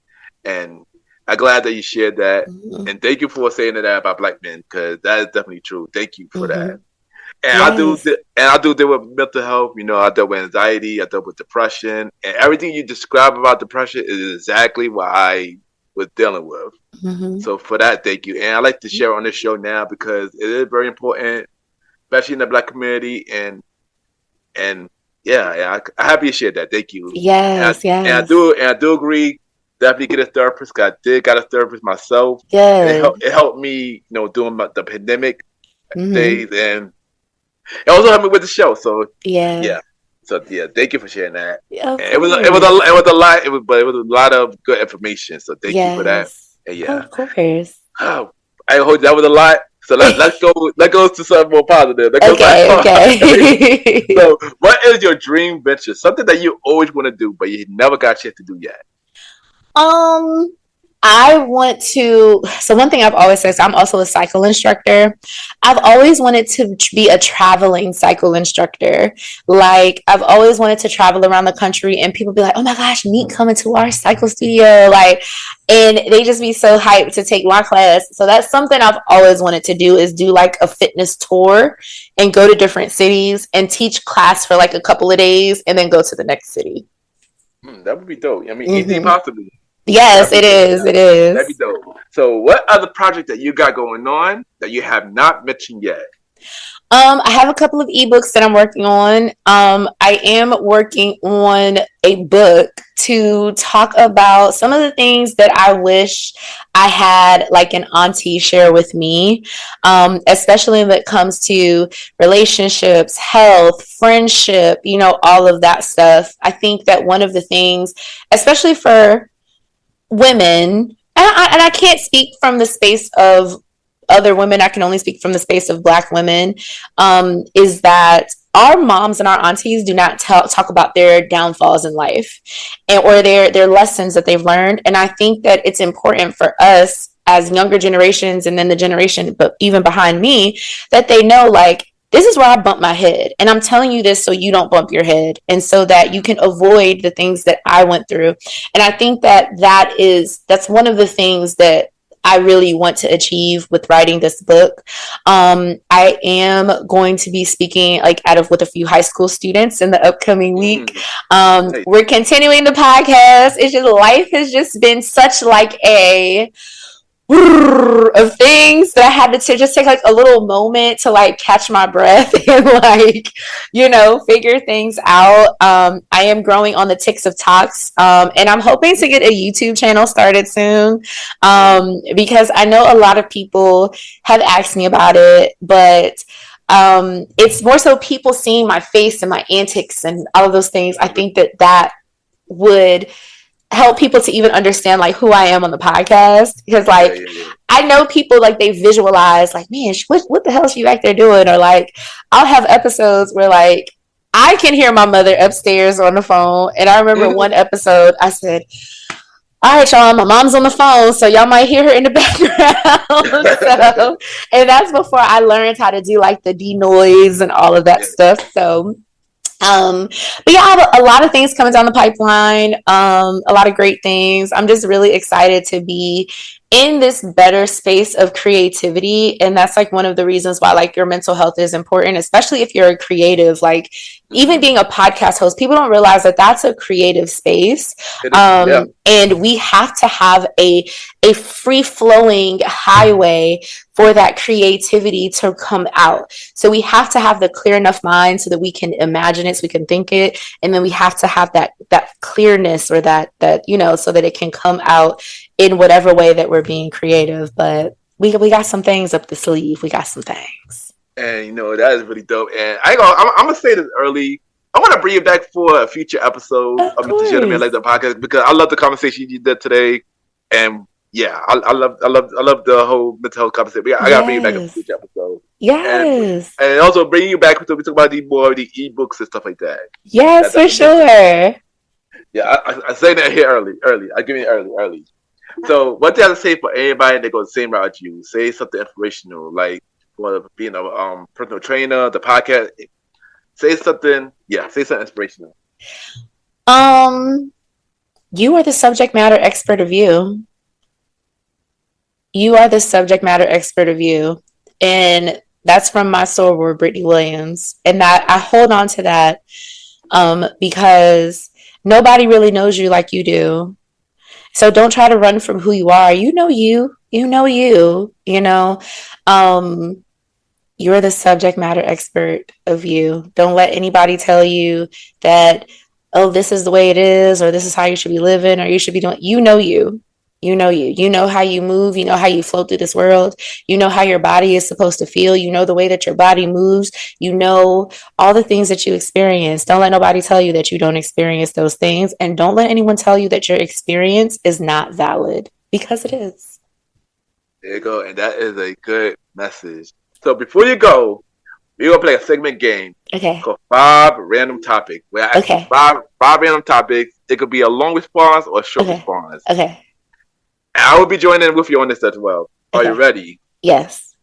and I'm glad that you shared that. mm-hmm. And thank you for saying that about Black men, because that is definitely true. Thank you for Mm-hmm. that. And Yes. I do deal with mental health. I dealt with anxiety. I dealt with depression, and everything you describe about depression is exactly what I was dealing with. Mm-hmm. So for that, thank you. And I like to share on this show now because it is very important, especially in the Black community. And yeah, I'm happy you shared that. Thank you. Yes, yes, And I do agree. Definitely get a therapist. 'Cause I did got a therapist myself, and good. it helped me, doing the pandemic Mm-hmm. days, and it also helped me with the show. So Yeah, yeah, thank you for sharing that. of And course. it was a lot. But it was a lot of good information. So thank you for that. Yes, And yeah, of course. oh, I hope that was a lot. So let's go. Let's go to something more positive. Let's go back. Okay, okay. So, what is your dream venture? Something that you always want to do, but you never got a chance to do yet. um, I want to. So one thing I've always said is I'm also a cycle instructor. I've always wanted to be a traveling cycle instructor. Like I've always wanted to travel around the country, and people be like, "Oh my gosh, Nique coming to our cycle studio!" Like, and they just be so hyped to take my class. So that's something I've always wanted to do, is do like a fitness tour and go to different cities and teach class for like a couple of days, and then go to the next city. That would be dope. I mean, anything Mm-hmm. possible. Yes, That'd be it dope. is. It That'd be is. dope. So, what other project that you got going on that you have not mentioned yet? I have a couple of ebooks that I'm working on. I am working on a book to talk about some of the things that I wish I had like an auntie share with me, especially when it comes to relationships, health, friendship, all of that stuff. I think that one of the things, especially for women, and I can't speak from the space of other women, I can only speak from the space of Black women, is that our moms and our aunties do not talk about their downfalls in life, or their lessons that they've learned. And I think that it's important for us as younger generations, and then the generation but even behind me, that they know, like, this is where I bump my head. And I'm telling you this so you don't bump your head, and so that you can avoid the things that I went through. And I think that that's one of the things that I really want to achieve with writing this book. I am going to be speaking like out of with a few high school students in the upcoming week. Mm, nice. We're continuing the podcast. It's just, life has just been such like a of things that I had to just take like a little moment to like catch my breath and like, figure things out. I am growing on the ticks of talks, and I'm hoping to get a YouTube channel started soon, because I know a lot of people have asked me about it, but it's more so people seeing my face and my antics and all of those things. I think that would help people to even understand like who I am on the podcast, because like I know people like they visualize like, man, what the hell is she back there doing? Or like I'll have episodes where like I can hear my mother upstairs on the phone, and I remember one episode I said, all right, y'all, my mom's on the phone, so y'all might hear her in the background. And that's before I learned how to do like the denoise and all of that stuff. So but yeah, I have a lot of things coming down the pipeline, a lot of great things. I'm just really excited to be in this better space of creativity, and that's like one of the reasons why like your mental health is important, especially if you're a creative. Like even being a podcast host, people don't realize that that's a creative space, and we have to have a free flowing highway for that creativity to come out. So we have to have the clear enough mind so that we can imagine it, so we can think it, and then we have to have that clearness, or that so that it can come out in whatever way that we're being creative. But we got some things up the sleeve. We got some things. And that is really dope. And I'm gonna say this early. I want to bring you back for a future episode of Mr. Gentleman Like the podcast, because I love the conversation you did today. And yeah, I love the whole mental health conversation. I gotta bring you back in a future episode. Yes. And also bring you back to we talk about the ebooks and stuff like that. Yes, for sure. Yeah, I say that here early. I give you early. So what do you have to say for everybody that goes the same route as you? Say something inspirational, like for being a personal trainer, the podcast. Say something inspirational. You are the subject matter expert of you. You are the subject matter expert of you. And that's from my soror, Brittany Williams. And that I hold on to that because nobody really knows you like you do. So don't try to run from who you are. You know you. You're the subject matter expert of you. Don't let anybody tell you that, oh, this is the way it is, or this is how you should be living, or you should be doing. You know you. You know how you move. You know how you float through this world. You know how your body is supposed to feel. You know the way that your body moves. You know all the things that you experience. Don't let nobody tell you that you don't experience those things. And don't let anyone tell you that your experience is not valid, because it is. There you go. And that is a good message. So before you go, we're going to play a segment game. Okay. Called 5 Random Topics. Where I ask you five random topics. It could be a long response or a short response. Okay. And I will be joining with you on this as well. Are you ready? Yes.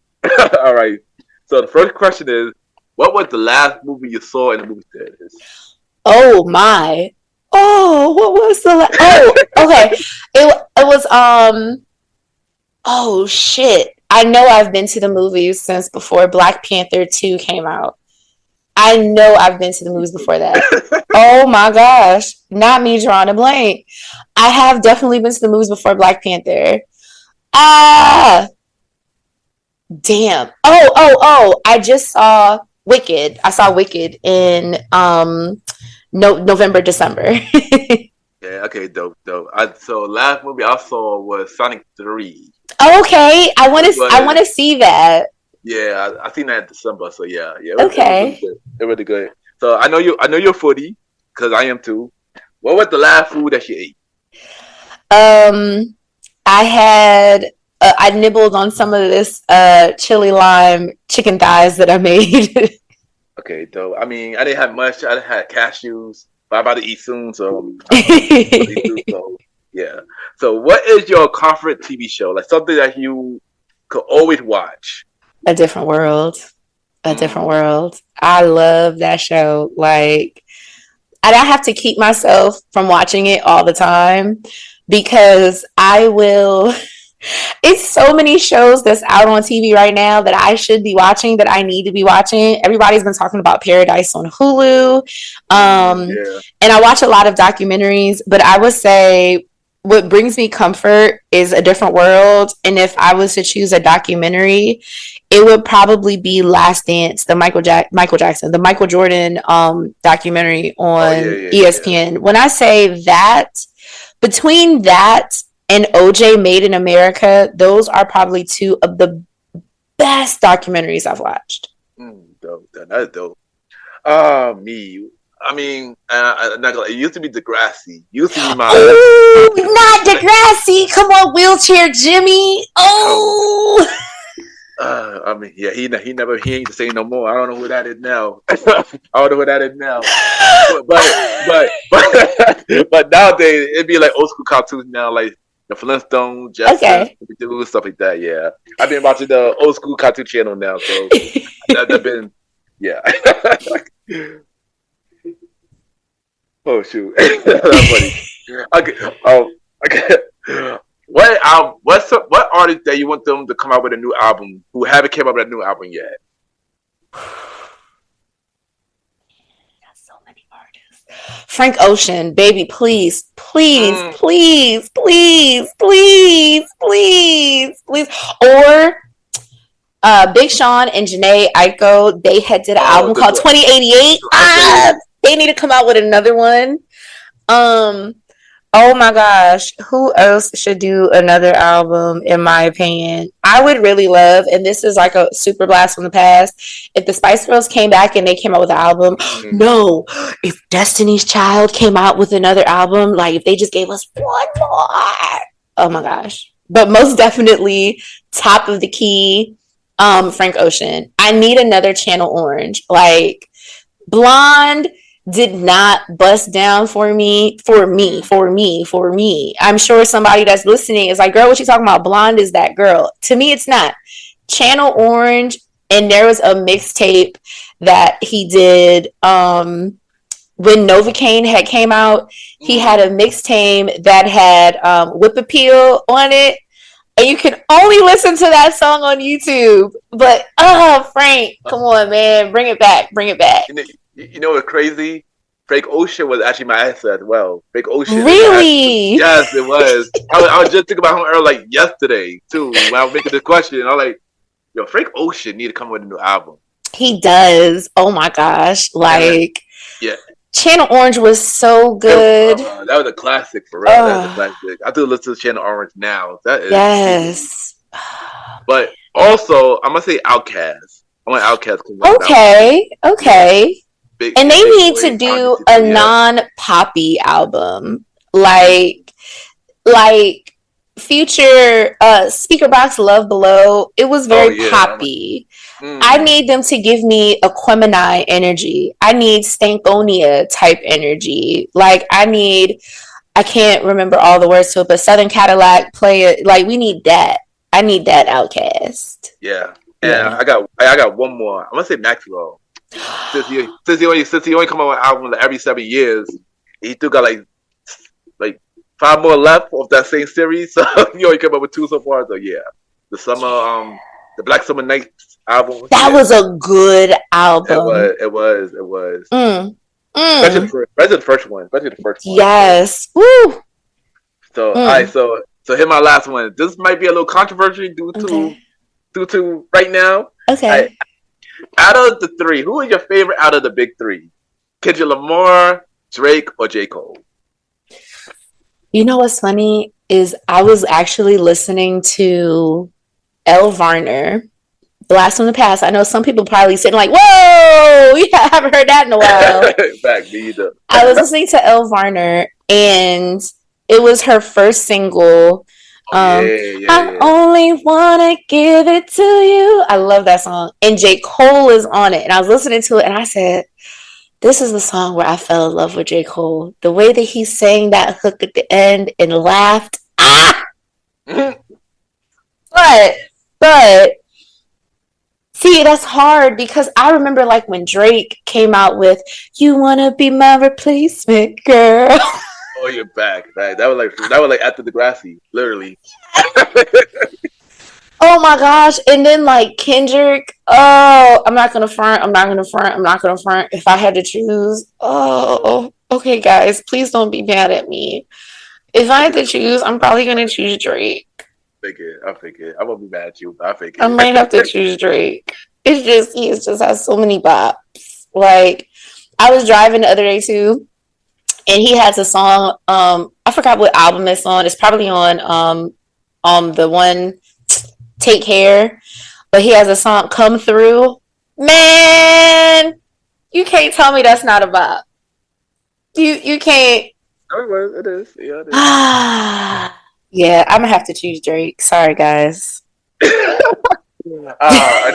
All right. So the first question is, what was the last movie you saw in the movie theaters? Oh, my. Oh, what was the last? Oh, okay. It was, oh, shit. I know I've been to the movies since before Black Panther 2 came out. I know I've been to the movies before that. Oh my gosh. Not me drawing a blank. I have definitely been to the movies before Black Panther. Damn. Oh. I just saw Wicked. I saw Wicked in November, December. Yeah, okay, dope. So last movie I saw was Sonic 3. Okay, I want to see that. Yeah, I seen that in December. So yeah. Okay. It was really good. So I know you're a foodie, because I am too. What was the last food that you ate? I nibbled on some of this chili lime chicken thighs that I made. Okay, dope. I mean, I didn't have much. I had cashews, but I'm about to eat soon, so yeah. So what is your comfort TV show? Like something that you could always watch? A Different World. I love that show. Like, and I have to keep myself from watching it all the time, because I will. It's so many shows that's out on TV right now that I should be watching, that I need to be watching. Everybody's been talking about Paradise on Hulu. And I watch a lot of documentaries, but I would say what brings me comfort is A Different World. And if I was to choose a documentary, it would probably be Last Dance, the Michael Jackson, the Michael Jordan documentary Oh yeah, on yeah, yeah. ESPN. When I say that, between that and OJ Made in America, those are probably two of the best documentaries I've watched. Dope. That's dope. Me. I mean, not gonna, it used to be Degrassi. Used to be my. Oh, not Degrassi. Come on, wheelchair Jimmy. Oh, Oh. I mean, yeah, he ain't the same no more. I don't know who that is now. I don't know who that is now. But nowadays it'd be like old school cartoons now, like the Flintstones, Jetsons, Okay. stuff like that. Yeah, I've been watching the old school cartoon channel now, so that's been yeah. Oh shoot, that's funny. Okay, okay. What artist that you want them to come out with a new album who haven't came out with a new album yet? So many artists. Frank Ocean, baby, please, please, Mm. please, please, please, please, please. Or Big Sean and Janae Aiko, they had did an Oh, album called 2088. okay. They need to come out with another one. Um, oh my gosh, who else should do another album? In my opinion, I would really love, and this is like a super blast from the past. If the Spice Girls came back and they came out with an album, Mm. no. If Destiny's Child came out with another album, like if they just gave us one more, oh my gosh. But most definitely, top of the key, Frank Ocean. I need another Channel Orange, like. Blonde did not bust down for me. I'm sure somebody that's listening is like, girl, what you talking about? Blonde is that girl. To me, it's not. Channel Orange, and there was a mixtape that he did when Novocaine had came out. He had a mixtape that had Whip Appeal on it. And you can only listen to that song on YouTube. But Frank, come on, man, bring it back, bring it back. You know what's crazy? Frank Ocean was actually my answer as well. Frank Ocean. Really? Yes, it was. I was just thinking about him earlier, like yesterday too, when I was making this question. I was like, yo, Frank Ocean need to come with a new album. He does. Oh my gosh. Like, yeah. Channel Orange was so good. That was a classic for real. That was a classic. I do listen to Channel Orange now. That is yes. But also, I'm gonna say Outkast. I want Outkast. Okay. Okay. Yeah. And they need to do a non-poppy album, like Future Speaker Box Love Below. It was very poppy. I need them to give me Aquemini energy. I need Stankonia type energy. Like I can't remember all the words to it, but Southern Cadillac, play it. Like we need that. I need that Outkast. Yeah. And I got one more. I'm gonna say Maxwell. Since he only come out with an album like every 7 years, he still got like 5 more left of that same series. So he only came up with 2 so far. So yeah, the the Black Summer Nights album. That was a good album. It was. Especially the first one. Yes. Woo. So alright, so here's my last one. This might be a little controversial due to right now. Okay. Out of the 3, who is your favorite out of the big 3? Kendrick Lamar, Drake, or J. Cole? You know what's funny is I was actually listening to Elle Varner, Blast from the Past. I know some people probably sitting like, whoa, yeah, I haven't heard that in a while. Back, me either. I was listening to Elle Varner, and it was her first single. I only wanna give it to you. I love that song. And J. Cole is on it. And I was listening to it and I said, this is the song where I fell in love with J. Cole. The way that he sang that hook at the end and laughed. But see, that's hard because I remember like when Drake came out with You Wanna Be My Replacement, Girl. Oh, you're back. That was like after Degrassi, literally. Oh my gosh. And then like Kendrick, I'm not gonna front. If I had to choose, okay guys, please don't be mad at me. If I had to choose, I'm probably gonna choose Drake. I figure. I won't be mad at you. I I figure. might have to choose Drake. It's just he just has so many bops. Like I was driving the other day too, and he has a song. I forgot what album it's on. It's probably on the one Take Care. But he has a song Come Through. Man, you can't tell me that's not a bop. You can't. Oh, it is. Yeah, it is. Yeah, I'm gonna have to choose Drake. Sorry, guys. I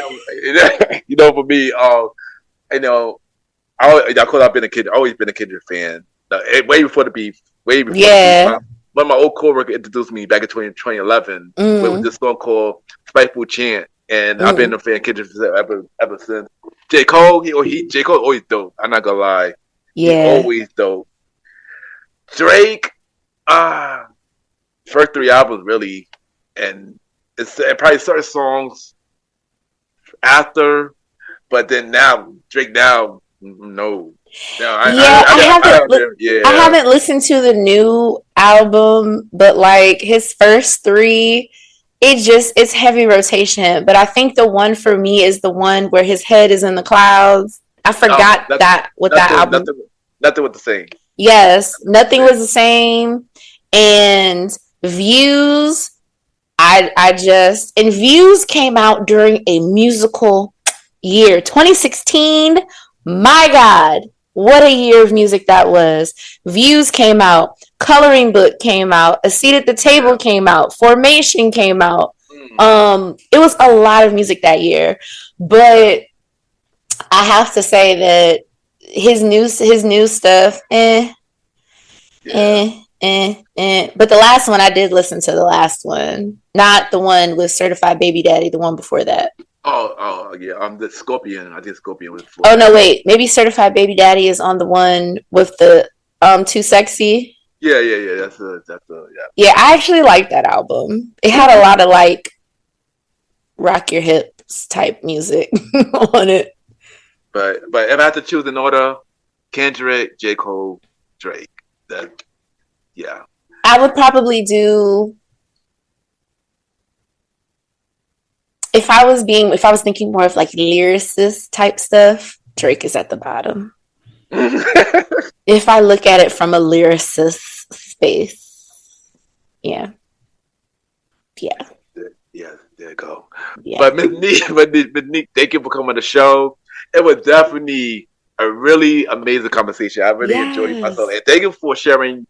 know. For me, I know. Of course, I've been a kid. Always been a Kendrick fan. Way before the beef. Way before the beef. Yeah. One of my old coworker introduced me back in 2011 with this song called "Spiteful Chant," and I've been a fan of Kendrick ever since. J. Cole, J. Cole always dope. I'm not gonna lie. He's always dope. Drake, first 3 albums really, and it probably certain songs after, but then now Drake no. No, I haven't listened to the new album, but like his first 3, it's heavy rotation. But I think the one for me is the one where his head is in the clouds. I forgot that album. Nothing was the same. Yes, nothing was the same. And Views, and Views came out during a musical year, 2016. My God, what a year of music that was. Views came out, Coloring Book came out, A Seat at the Table came out, Formation came out. It was a lot of music that year. But I have to say that his new stuff, But the last one, I did listen to the last one. Not the one with Certified Baby Daddy, the one before that. Oh yeah. The Scorpion. I think Scorpion was. Oh no, wait. Maybe Certified Baby Daddy is on the one with the Too Sexy. Yeah. That's Yeah, I actually liked that album. It had a lot of like rock your hips type music on it. But if I had to choose an order, Kendrick, J. Cole, Drake. Yeah. I would probably do. If I was thinking more of like lyricist type stuff, Drake is at the bottom. If I look at it from a lyricist space, yeah. There you go. Yeah. But Ms. Nique, thank you for coming on the show. It was definitely a really amazing conversation. I really enjoyed myself, and thank you for sharing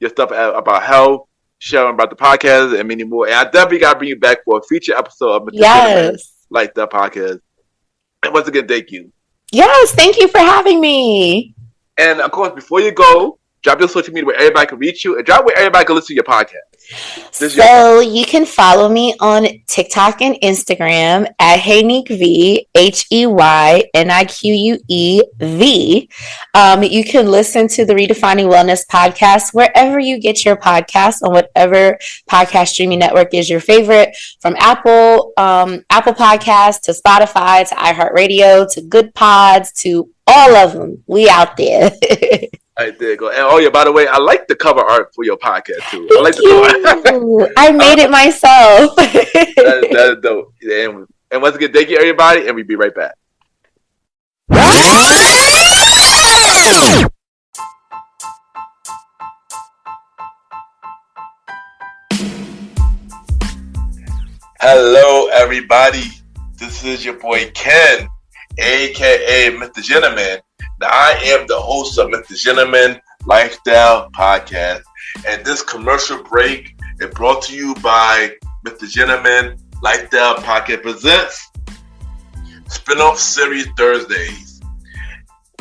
your stuff about health, sharing about the podcast, and many more. And I definitely got to bring you back for a feature episode of Mr. Like the podcast. And once again, thank you. Yes, thank you for having me. And of course, before you go, drop your social media where everybody can reach you, and drop where everybody can listen to your podcast. So you can follow me on TikTok and Instagram at HeyNiqueV, HeyNiqueV. You can listen to the Redefining Wellness podcast wherever you get your podcasts, on whatever podcast streaming network is your favorite, from Apple Podcasts to Spotify to iHeartRadio to Good Pods to all of them. We out there. I did go. And by the way, I like the cover art for your podcast too. Thank I like the cover art. I made it myself. That's dope. And once again, thank you everybody, and we'll be right back. Hello everybody. This is your boy Ken, aka Mr. Gentleman. Now, I am the host of Mr. Gentleman Lifestyle Podcast, and this commercial break is brought to you by Mr. Gentleman Lifestyle Podcast presents Spin-off Series Thursdays.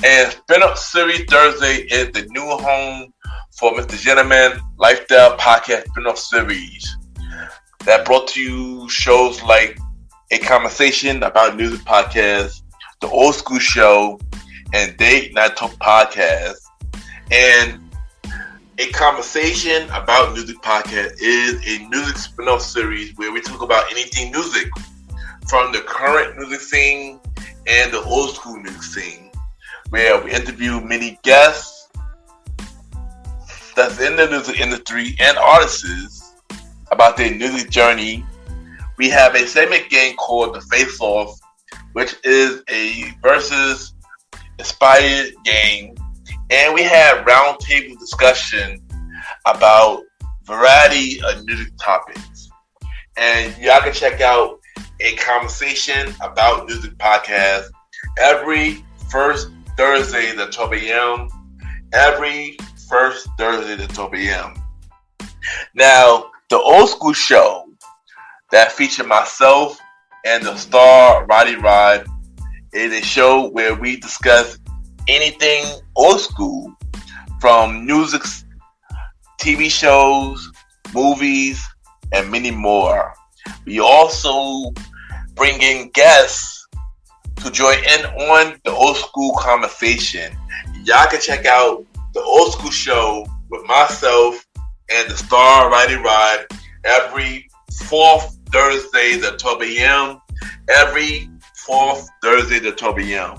And Spin-off Series Thursday is the new home for Mr. Gentleman Lifestyle Podcast Spin-off Series that brought to you shows like A Conversation About Music Podcast, The Old School Show, and Date Night Talk Podcast. And A Conversation About Music Podcast is a music spin-off series where we talk about anything music, from the current music scene and the old school music scene, where we interview many guests that's in the music industry and artists about their music journey. We have a segment game called the Face Off, which is a versus inspired game. And we have roundtable discussion about variety of music topics. And y'all can check out a conversation about music podcast every first Thursday at 12 a.m. Every first Thursday at 12 a.m. Now, the old school show that featured myself and the star Roddy Rod is a show where we discuss anything old school, from music, TV shows, movies, and many more. We also bring in guests to join in on the old school conversation. Y'all can check out the old school show with myself and the star Roddy Rod every fourth Thursday at 12 a.m. Every fourth Thursday at 12 a.m.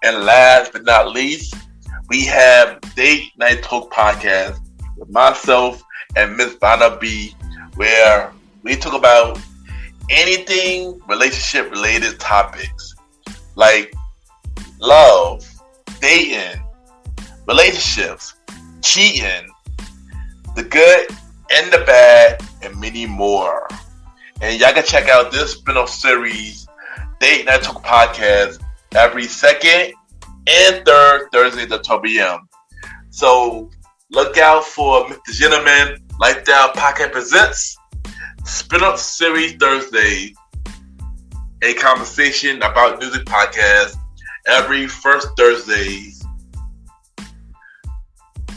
And last but not least, we have Date Night Talk Podcast with myself and Miss Vanna B, where we talk about anything relationship related topics like love, dating, relationships, cheating, the good and the bad, and many more. And y'all can check out this spin-off series, Date Night Talk Podcast, every second and third Thursday at 12 p.m. So look out for Mr. Gentleman Lifestyle Podcast Presents Spin-off Series Thursday, a conversation about music podcast every first Thursday.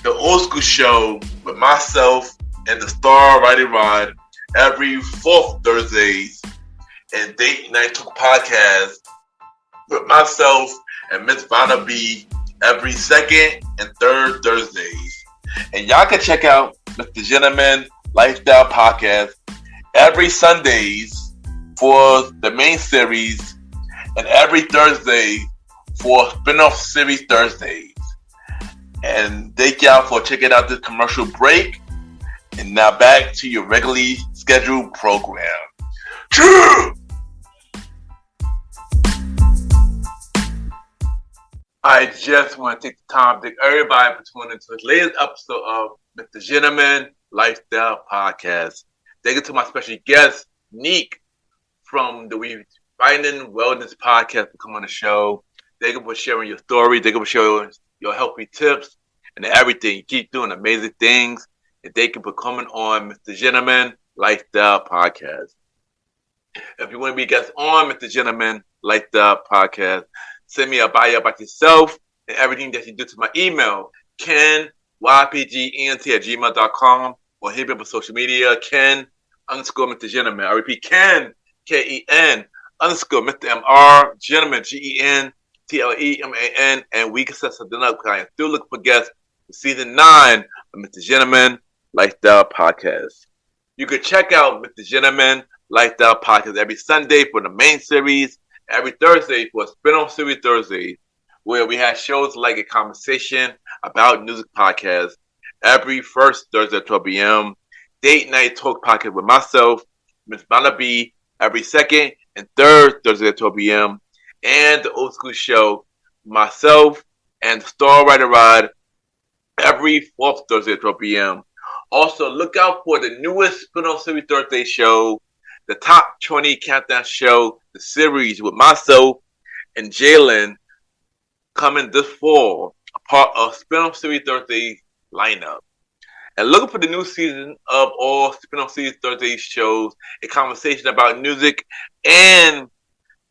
The old school show with myself and the star Roddy Rod every fourth Thursdays, and Date Night Talk Podcast with myself and Miss Vanna B every second and third Thursdays. And y'all can check out Mr. Gentleman Lifestyle Podcast every Sundays for the main series and every Thursday for spin-off series Thursdays. And thank y'all for checking out this commercial break. And now back to your regularly scheduled program. True! I just want to take the time to thank everybody for tuning into this latest episode of Mr. Gentleman Lifestyle Podcast. Thank you to my special guest, Nique, from the Redefining Wellness Podcast, for coming on the show. Thank you for sharing your story. Thank you for sharing your healthy tips and everything. You keep doing amazing things. And thank you for coming on Mr. Gentleman Lifestyle Podcast. If you want to be a guest on Mr. Gentleman Lifestyle Podcast, send me a bio about yourself and everything that you do to my email, kenypgent@gmail.com, or hit me up on social media, Ken_Mr. Gentleman. I repeat, Ken, Ken _Mr. MR, Gentleman, GENTLEMAN, and we can set something up because I am still looking for guests for season 9 of Mr. Gentleman Lifestyle Podcast. You can check out Mr. Gentleman Lifestyle Podcast every Sunday for the main series, every Thursday for a spin-off series Thursday, where we have shows like a conversation about music podcast every first Thursday at 12 p.m. Date Night Talk Podcast with myself, Miss Vanna B, every second and third Thursday at 12 p.m. And the old school show, myself and the star Roddy Rod, every fourth Thursday at 12 p.m. Also, look out for the newest spin-off series Thursday show, the Top 20 Countdown Show, the series with myself and Jalen, coming this fall, a part of spin-off series Thursday lineup. And looking for the new season of all spin-off series Thursday shows, a conversation about music and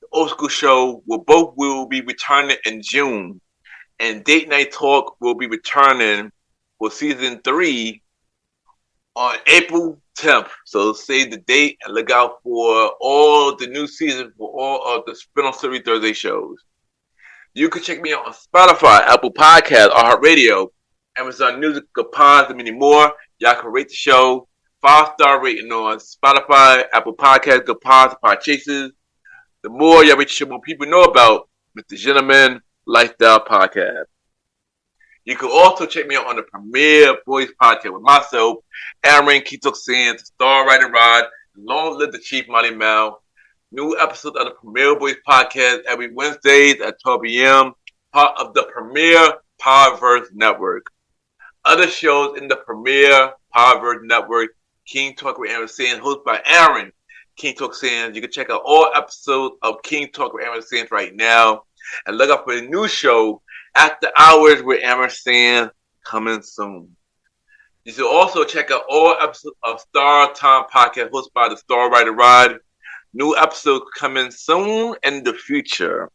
the old school show will be returning in June. And Date Night Talk will be returning for season 3 on April 10th. So save the date and look out for all the new season for all of the spin-off series Thursday shows. You can check me out on Spotify, Apple Podcasts, iHeartRadio, Amazon Music, Pods, and many more. Y'all can rate the show 5-star rating on Spotify, Apple Podcasts, Pods, Podchasers. The more y'all rate the show, more people know about Mr. Gentleman Lifestyle Podcast. You can also check me out on the Premier Boys Podcast with myself, Aaron TicTok Sands, Star Writer Rod, Long Live the Chief Money Mal. New episodes of the Premier Boys Podcast every Wednesdays at 12 p.m. Part of the Premier Powerverse Network. Other shows in the Premier Powerverse Network, King Talk with Aaron Sands, hosted by Aaron King Talk Sands. You can check out all episodes of King Talk with Aaron Sands right now. And look up for the new show, After Hours with Aaron Sands, coming soon. You should also check out all episodes of Star Time Podcast hosted by the Star Writer Rod. New episodes coming soon in the future.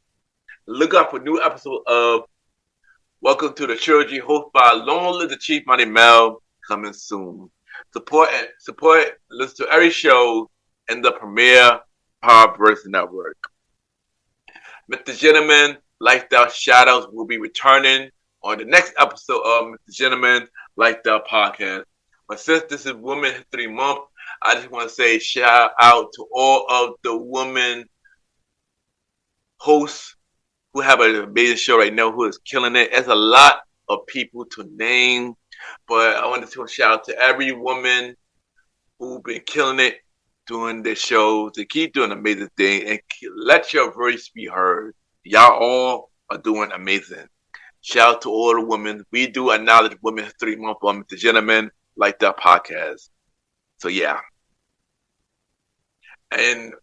Look out for new episodes of Welcome to the Trilogy hosted by Long Live the Chief Money Mel, coming soon. Support, listen to every show in the Premier Powerverse Network. Mr. Gentleman, Lifestyle Shadows will be returning on the next episode of Mr. Gentleman, Lifestyle Podcast. But since this is Women's History Month, I just want to say shout out to all of the women hosts who have an amazing show right now, who is killing it. There's a lot of people to name, but I wanted to shout out to every woman who's been killing it doing this show, to keep doing amazing things and let your voice be heard. Y'all all are doing amazing. Shout out to all the women. We do acknowledge Women's History Month on Mr. Gentleman Like That Podcast. So yeah. And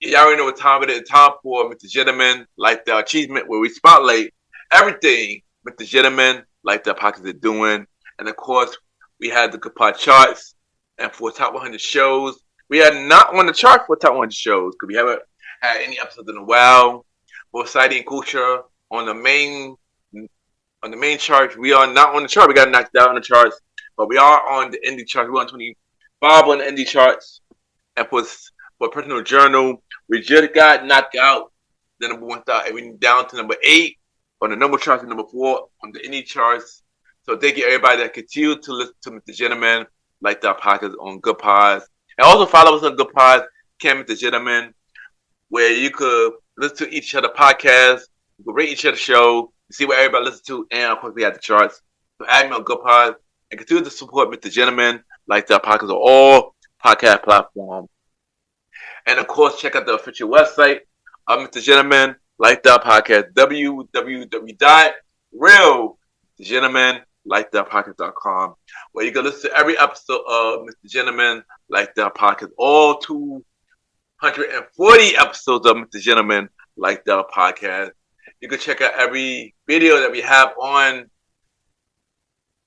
y'all already know what time it is. Time for Mr. Gentleman Like That Achievement, where we spotlight everything Mr. Gentleman Like That Podcast is doing. And of course, we had the Good Pod charts. And for Top 100 shows, we are not on the chart for Top 100 shows because we haven't had any episodes in a while. For Society and Culture on the main chart, we are not on the chart. We got knocked out on the charts, but we are on the indie charts. We're on 25 on the indie charts. And for Personal Journal, we just got knocked out. The number 1 thought, and we down to number 8 on the number charts, and number 4 on the indie charts. So thank you everybody that continue to listen to Mr. Gentleman Like That Podcast on Good Pods. And also follow us on Good Pods, Mr. Gentleman, where you could listen to each other podcasts, you could rate each other show, see what everybody listens to, and of course we have the charts. So add me on Good Pods and continue to support Mr. Gentleman Like That Podcast on all podcast platforms. And of course, check out the official website of Mr. Gentleman Like That Podcast, www.realgentlemanlikethatpodcast.com, where you can listen to every episode of Mr. Gentleman Like That Podcast, all 240 episodes of Mr. Gentleman Like That Podcast. You can check out every video that we have on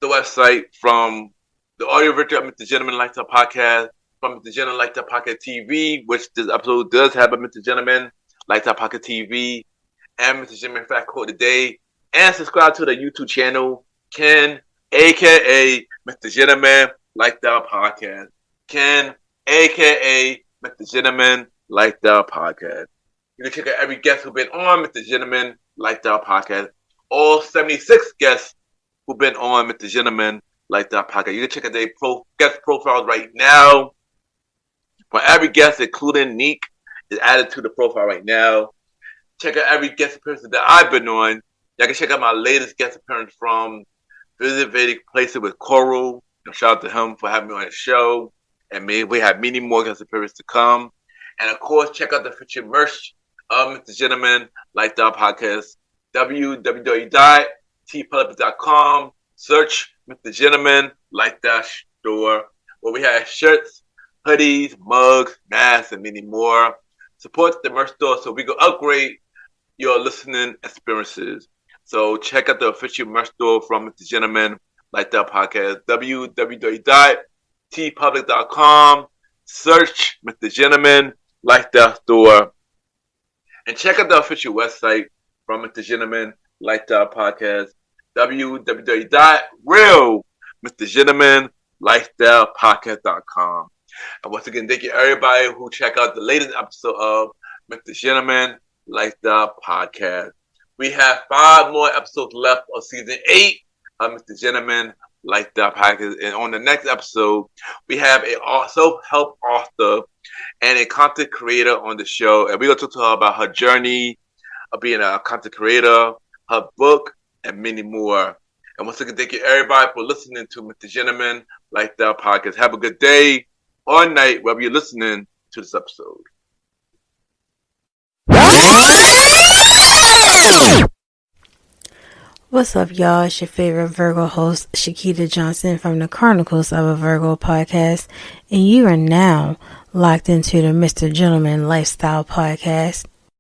the website, from the audio version of Mr. Gentleman Like That Podcast, from Mr. Gentleman Like That Podcast TV, which this episode does have a Mr. Gentleman Like That Podcast TV, and Mr. Gentleman Fact Quote Today, and subscribe to the YouTube channel, Ken, aka Mr. Gentleman Like That Podcast. Ken, aka Mr. Gentleman Like That Podcast. You can check out every guest who's been on Mr. Gentleman Like That Podcast. All 76 guests who've been on Mr. Gentleman Like That Podcast. You can check out their guest profiles right now. For every guest, including Nique, is added to the profile right now. Check out every guest appearance that I've been on. Y'all can check out my latest guest appearance from Visit Vedic Places with Coral. Shout out to him for having me on his show. And maybe we have many more guest appearances to come. And of course, check out the featured merch of Mr. Gentleman Like That Podcast. www.tpublic.com. Search Mr. Gentleman Like That Store, where we have shirts, hoodies, mugs, masks, and many more. Support the merch store so we can upgrade your listening experiences. So check out the official merch store from Mr. Gentleman Like That Podcast. www.tpublic.com. Search Mr. Gentleman Like That Store. And check out the official website from Mr. Gentleman Like That Podcast. www.realmrgentlemanlikethatpodcast.com. And once again, thank you everybody who check out the latest episode of Mr. Gentleman Like That Podcast. We have 5 more episodes left of season 8 of Mr. Gentleman Like That Podcast. And on the next episode, we have a self-help author and a content creator on the show. And we're going to talk to her about her journey of being a content creator, her book, and many more. And once again, thank you everybody for listening to Mr. Gentleman Lifestyle Podcast. Have a good day or night, wherever you're listening to this episode. What's up, y'all? It's your favorite Virgo host, Shakita Johnson from the Chronicles of a Virgo podcast, and you are now locked into the Mr. Gentleman Lifestyle Podcast.